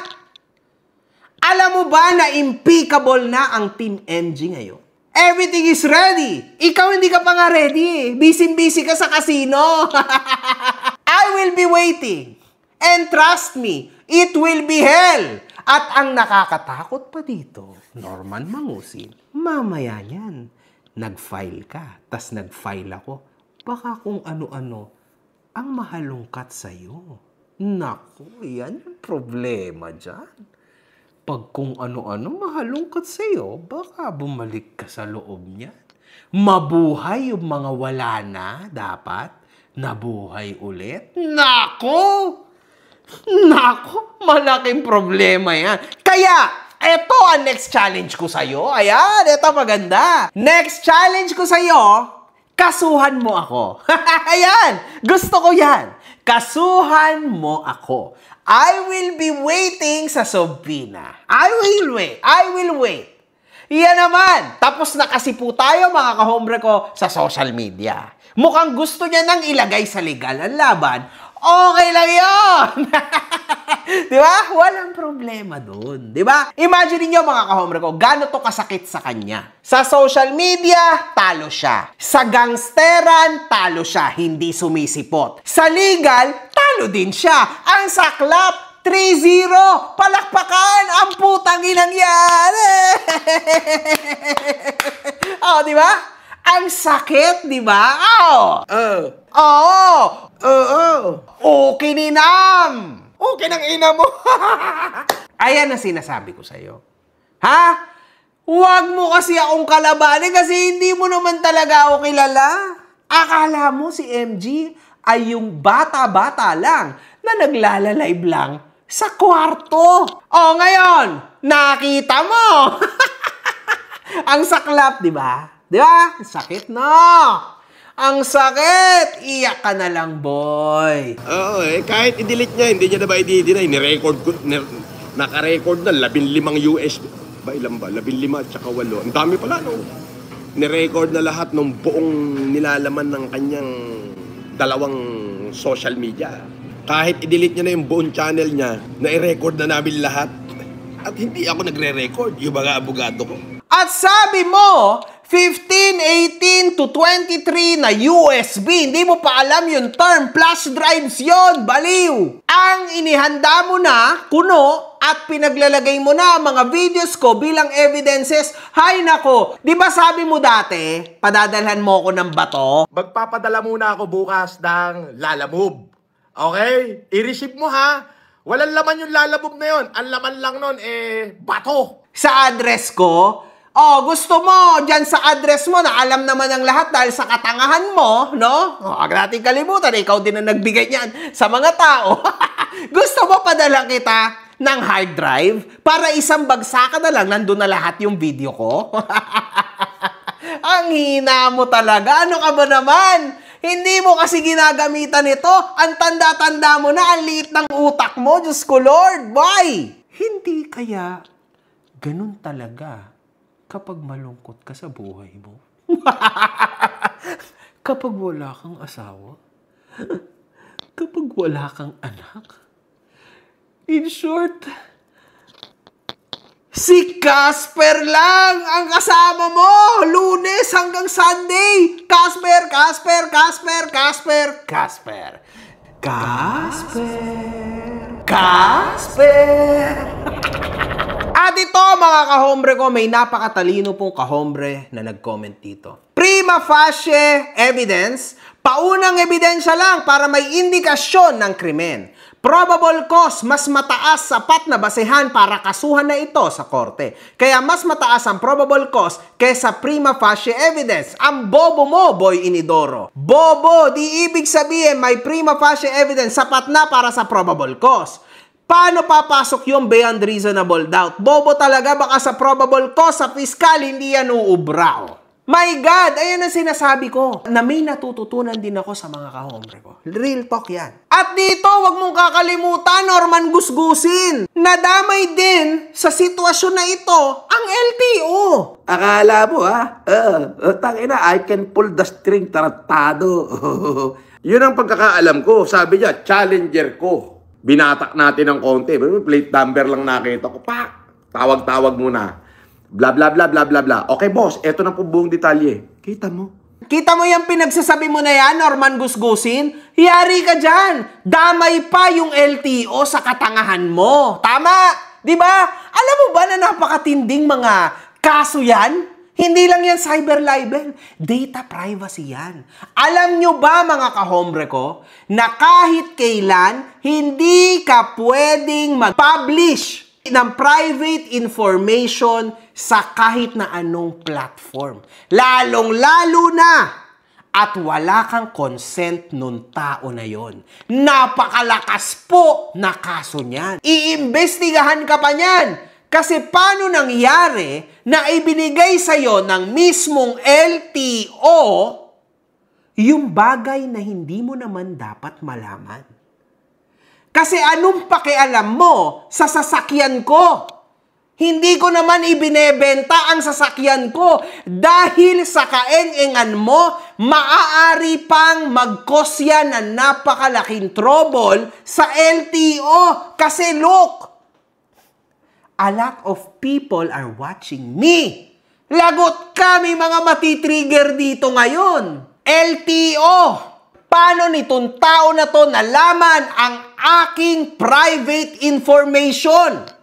Alam mo ba na impeccable na ang Team MG ngayon? Everything is ready. Ikaw hindi ka pa nga ready eh. Busy-busy ka sa casino. I will be waiting. And trust me, it will be hell. At ang nakakatakot pa dito, Norman Mangusin, mamaya yan, nag-file ka, tas nag-file ako, baka kung ano-ano ang mahalungkat sa'yo. Naku, yan yung problema dyan. Pag kung ano-ano mahalungkat sa'yo, baka bumalik ka sa loob niyan. Mabuhay yung mga wala na, dapat nabuhay ulit. Naku! Naku, malaking problema yan. Kaya, eto ang next challenge ko sa'yo. Ayan, eto maganda. Next challenge ko sa'yo, kasuhan mo ako. Ayan, gusto ko yan. Kasuhan mo ako. I will be waiting sa Sobina. I will wait. Yan naman. Tapos na kasi po tayo, mga kahombre ko, sa social media. Mukhang gusto niya nang ilagay sa legal ang laban. Okay lang yun! Di ba? Walang problema dun. Di ba? Imagine niyo mga kahombre ko, gano'n to kasakit sa kanya. Sa social media, talo siya. Sa gangsteran, talo siya. Hindi sumisipot. Sa legal, talo din siya. Ang saklap, 3-0. Palakpakan ang putang inang yan. Oh, di ba? Ang sakit, di ba? Okay ninam. Okay ng ina mo. Ayan ang sinasabi ko sa'yo. Ha? Huwag mo kasi akong kalabanin kasi hindi mo naman talaga ako kilala. Akala mo si MG ay yung bata-bata lang na naglalalive lang sa kwarto. O ngayon, nakita mo. Ang saklap, di ba? Di ba? Sakit na. Ang sakit! Iyak ka na lang, boy. Oo kahit i-delete niya, hindi niya na ba i-deny? Ni-record ko, naka-record na 15 USB. Ba, ilan ba? 15 at saka 8. Ang dami pala, no? Ni-record na lahat ng buong nilalaman ng kanyang dalawang social media. Kahit i-delete niya na yung buong channel niya, na-i-record na namin lahat. At hindi ako nagre-record, yung mga abogado ko. At sabi mo, 15, 18 to 23 na USB. Hindi mo pa alam yung term. Flash drives yon, baliw. Ang inihanda mo na, kuno, at pinaglalagay mo na mga videos ko bilang evidences. Hay nako, di ba sabi mo dati, padadalhan mo ako ng bato? Magpapadala muna ako bukas ng Lalamove. Okay? I-receive mo ha. Walang laman yung Lalamove na yon. Ang laman lang nun, bato. Sa address ko, gusto mo, dyan sa address mo, na alam naman ng lahat dahil sa katangahan mo, no? Huwag natin kalimutan, ikaw din ang nagbigay niyan sa mga tao. Gusto mo padala kita ng hard drive para isang bagsakan na lang, nandun na lahat yung video ko? Ang hina mo talaga. Ano ka ba naman? Hindi mo kasi ginagamitan ito. Ang tanda-tanda mo na, ang liit ng utak mo. Diyos ko, Lord, why? Hindi kaya ganun talaga kapag malungkot ka sa buhay mo? Kapag wala kang asawa, kapag wala kang anak, in short, si Casper lang ang kasama mo, Lunes hanggang Sunday. Casper, Casper, Casper, Casper, Casper. Casper, Casper. At ito mga kahombre ko, may napakatalino pong kahombre na nag-comment dito. Prima facie evidence, paunang ebidensya lang para may indikasyon ng krimen. Probable cause, mas mataas sapat na basehan para kasuhan na ito sa korte. Kaya mas mataas ang probable cause kaysa prima facie evidence. Ang bobo mo, Boy Inidoro. Bobo, di ibig sabihin may prima facie evidence sapat na para sa probable cause. Paano papasok yung beyond reasonable doubt? Bobo talaga, baka sa probable cause, sa fiskal, hindi yan uubrao. My God, ayan ang sinasabi ko, na may natututunan din ako sa mga kahombre ko. Real talk yan. At dito, wag mong kakalimutan, Norman Gusgusin. Nadamay din sa sitwasyon na ito, ang LTO. Akala mo tangina, I can pull the string, taratado. Yun ang pagkakaalam ko. Sabi niya, challenger ko. Binatak natin ng konti. Plate number lang nakita ko. Pak! Tawag-tawag muna. Bla bla bla bla bla bla. Okay boss, eto na po buong detalye. Kita mo. Kita mo yung pinagsasabi mo na yan, Norman Gusgusin? Yari ka dyan. Damay pa yung LTO sa katangahan mo. Tama? Di ba? Alam mo ba na napakatinding mga kaso yan? Hindi lang yan cyber libel. Data privacy yan. Alam nyo ba mga kahombre ko, na kahit kailan, hindi ka pwedeng mag-publish ng private information sa kahit na anong platform. Lalong-lalo na at wala kang consent nung tao na yon. Napakalakas po na kaso niyan. Iimbestigahan ka pa niyan. Kasi paano nangyari na ibinigay sa'yo ng mismong LTO yung bagay na hindi mo naman dapat malaman? Kasi anong pakialam mo sa sasakyan ko? Hindi ko naman ibinebenta ang sasakyan ko dahil sa kaeng-engan mo, maaari pang mag-cause yan ng napakalaking trouble sa LTO. Kasi look, a lot of people are watching me. Lagot kami mga matitrigger dito ngayon. LTO, paano nitong tao na to nalaman ang aking private information?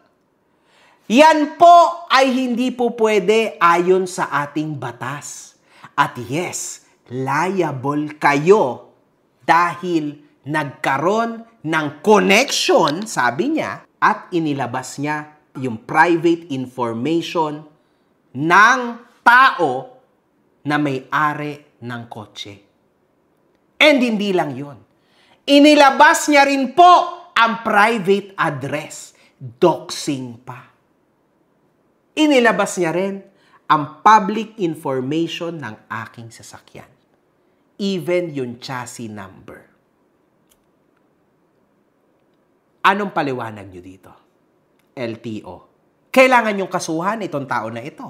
Yan po ay hindi po pwede ayon sa ating batas. At yes, liable kayo dahil nagkaroon ng connection, sabi niya, at inilabas niya yung private information ng tao na may-ari ng kotse. And hindi lang yun. Inilabas niya rin po ang private address. Doxing pa. Inilabas niya rin ang public information ng aking sasakyan. Even yung chassis number. Anong paliwanag nyo dito? LTO. Kailangan yung kasuhan itong tao na ito.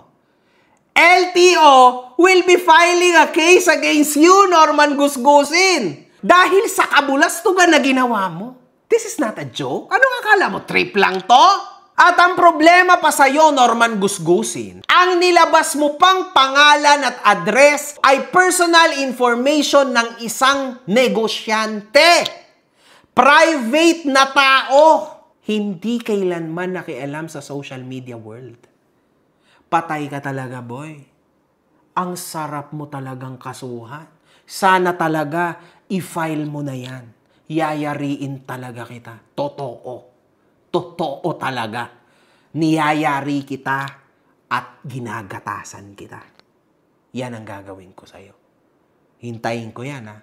LTO will be filing a case against you, Norman Gusgusin. Dahil sa kabulastugan na ginawa mo. This is not a joke. Anong akala mo? Trip lang to? At ang problema pa sa'yo, Norman Gusgusin, ang nilabas mo pang pangalan at address ay personal information ng isang negosyante. Private na tao. Hindi kailanman nakialam sa social media world. Patay ka talaga, boy. Ang sarap mo talagang kasuhan. Sana talaga i-file mo na yan. Yayariin talaga kita. Totoo. Totoo talaga. Niyayari kita at ginagatasan kita. Yan ang gagawin ko sa'yo. Hintayin ko yan, ha?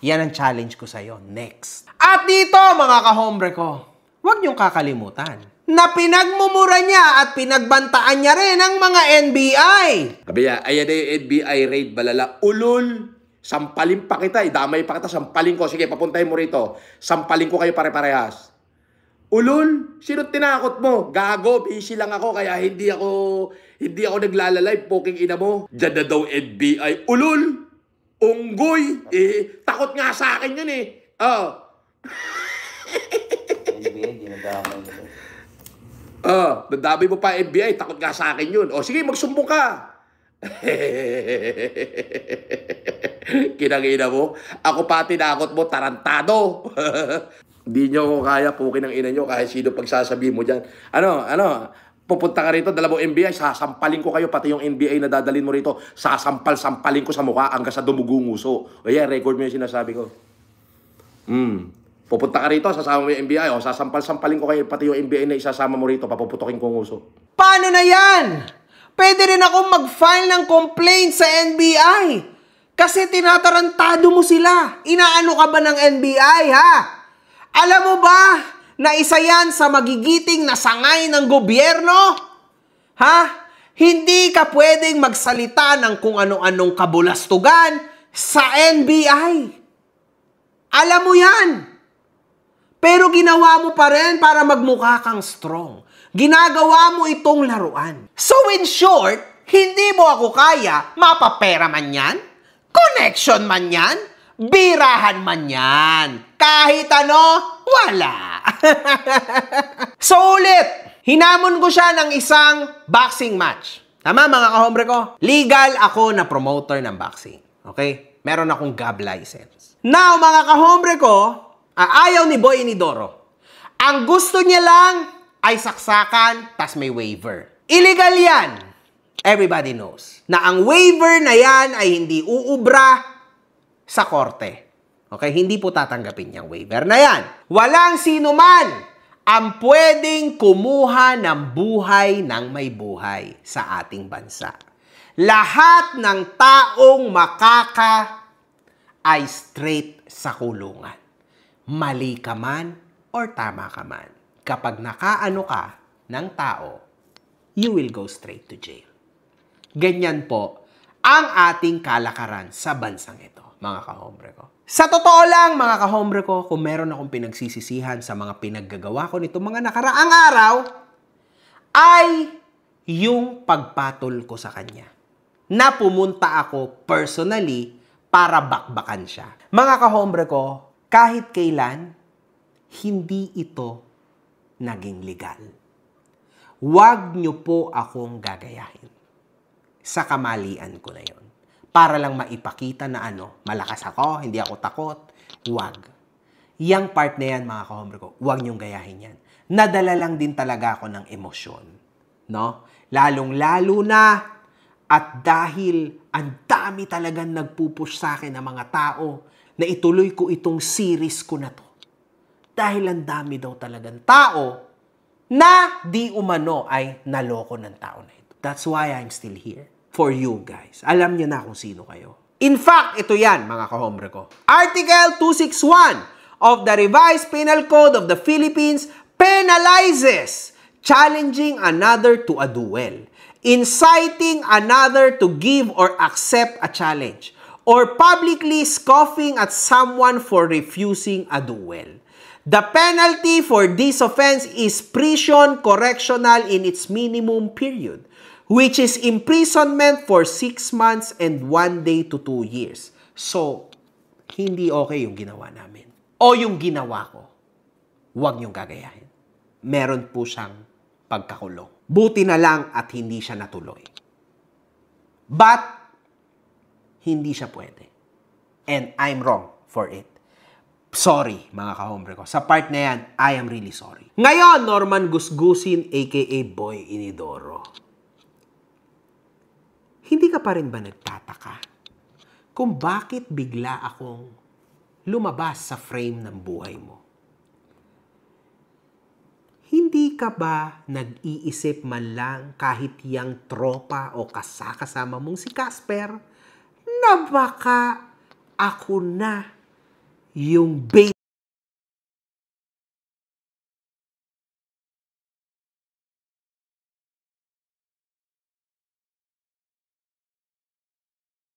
Yan ang challenge ko sa'yo. Next. At dito, mga kahombre ko, huwag niyong kakalimutan na pinagmumura niya at pinagbantaan niya rin ang mga NBI. Sabi niya, ayan na yung NBI raid, balala. Ulol! Sampalin pa kita, idamay pa kita, sampalin ko. Sige, papuntahin mo rito. Sampalin ko kayo pare-parehas. Ulol, sino tinakot mo? Gago, busy lang ako kaya hindi ako naglalalive, poking ina mo. Diyan na daw NBI. Ulol, unggoy. Takot nga sa akin yun eh. NBI, dinadamay nila. Nadami mo pa NBI, takot nga sa akin yun. O sige, magsumbong ka. Kinangina mo, ako pa tinakot mo, tarantado. Hindi nyo ako kaya, pukin ang ina nyo, kahit sino pagsasabihin mo dyan. Pupunta ka rito, dalawang NBI, sasampalin ko kayo, pati yung NBI na dadalhin mo rito, sasampalin ko sa mukha hanggang sa dumugunguso. O yeah, record mo yung sinasabi ko. Pupunta ka rito, sasama mo yung NBI, o sasampalin ko kayo, pati yung NBI na isasama mo rito, papuputokin ko ng uso. Paano na yan? Pwede rin akong mag-file ng complaint sa NBI. Kasi tinatarantado mo sila. Inaano ka ba ng NBI, ha? Alam mo ba na isa yan sa magigiting na sangay ng gobyerno? Ha? Hindi ka pwedeng magsalita ng kung ano-anong kabulastugan sa NBI. Alam mo yan. Pero ginawa mo pa rin para magmukha kang strong. Ginagawa mo itong laruan. So in short, hindi mo ako kaya, mapapera man yan, connection man yan, birahan man yan. Kahit ano, wala. So ulit, hinamon ko siya ng isang boxing match. Tama mga kahombre ko? Legal ako na promoter ng boxing. Okay? Meron akong GAB license. Now mga kahombre ko, ayaw ni Boy Inidoro. Ang gusto niya lang ay saksakan, tas may waiver. Illegal yan. Everybody knows na ang waiver na yan ay hindi uubra sa korte. Okay? Hindi po tatanggapin yung waiver na yan. Walang sino man ang pwedeng kumuha ng buhay ng may buhay sa ating bansa. Lahat ng taong makaka ay straight sa kulungan. Mali ka man or tama ka man. Kapag nakaano ka ng tao, you will go straight to jail. Ganyan po ang ating kalakaran sa bansang ito, mga kahombre ko. Sa totoo lang, mga kahombre ko, kung meron akong pinagsisisihan sa mga pinaggagawa ko nito mga nakaraang araw, ay yung pagpatol ko sa kanya. Na pumunta ako personally para bakbakan siya. Mga kahombre ko, kahit kailan, hindi ito naging legal. Huwag niyo po akong gagayahin sa kamalian ko na yon. Para lang maipakita na malakas ako, hindi ako takot. Huwag. Yang part na yan, mga kahombre ko, huwag niyong gayahin yan. Nadala lang din talaga ako ng emosyon. No? Lalong-lalo na at dahil ang dami talagang nagpupush sa akin ng mga tao na ituloy ko itong series ko na to. Dahil ang dami daw talagang tao na di umano ay naloko ng tao na ito. That's why I'm still here. For you guys. Alam niyo na kung sino kayo. In fact, ito yan, mga kahombre ko. Article 261 of the Revised Penal Code of the Philippines penalizes challenging another to a duel, inciting another to give or accept a challenge, or publicly scoffing at someone for refusing a duel. The penalty for this offense is prison correctional in its minimum period, which is imprisonment for 6 months and 1 day to 2 years. So, hindi okay yung ginawa namin. O yung ginawa ko. Huwag niyong gagayahin. Meron po siyang pagkakulong. Buti na lang at hindi siya natuloy. But, hindi siya pwede. And I'm wrong for it. Sorry, mga kahombre ko. Sa part na yan, I am really sorry. Ngayon, Norman Gusgusin, aka Boy Inidoro. Hindi ka pa rin ba nagtataka kung bakit bigla akong lumabas sa frame ng buhay mo? Hindi ka ba nag-iisip man lang kahit yang tropa o kasama mong si Casper na baka ako na yung bait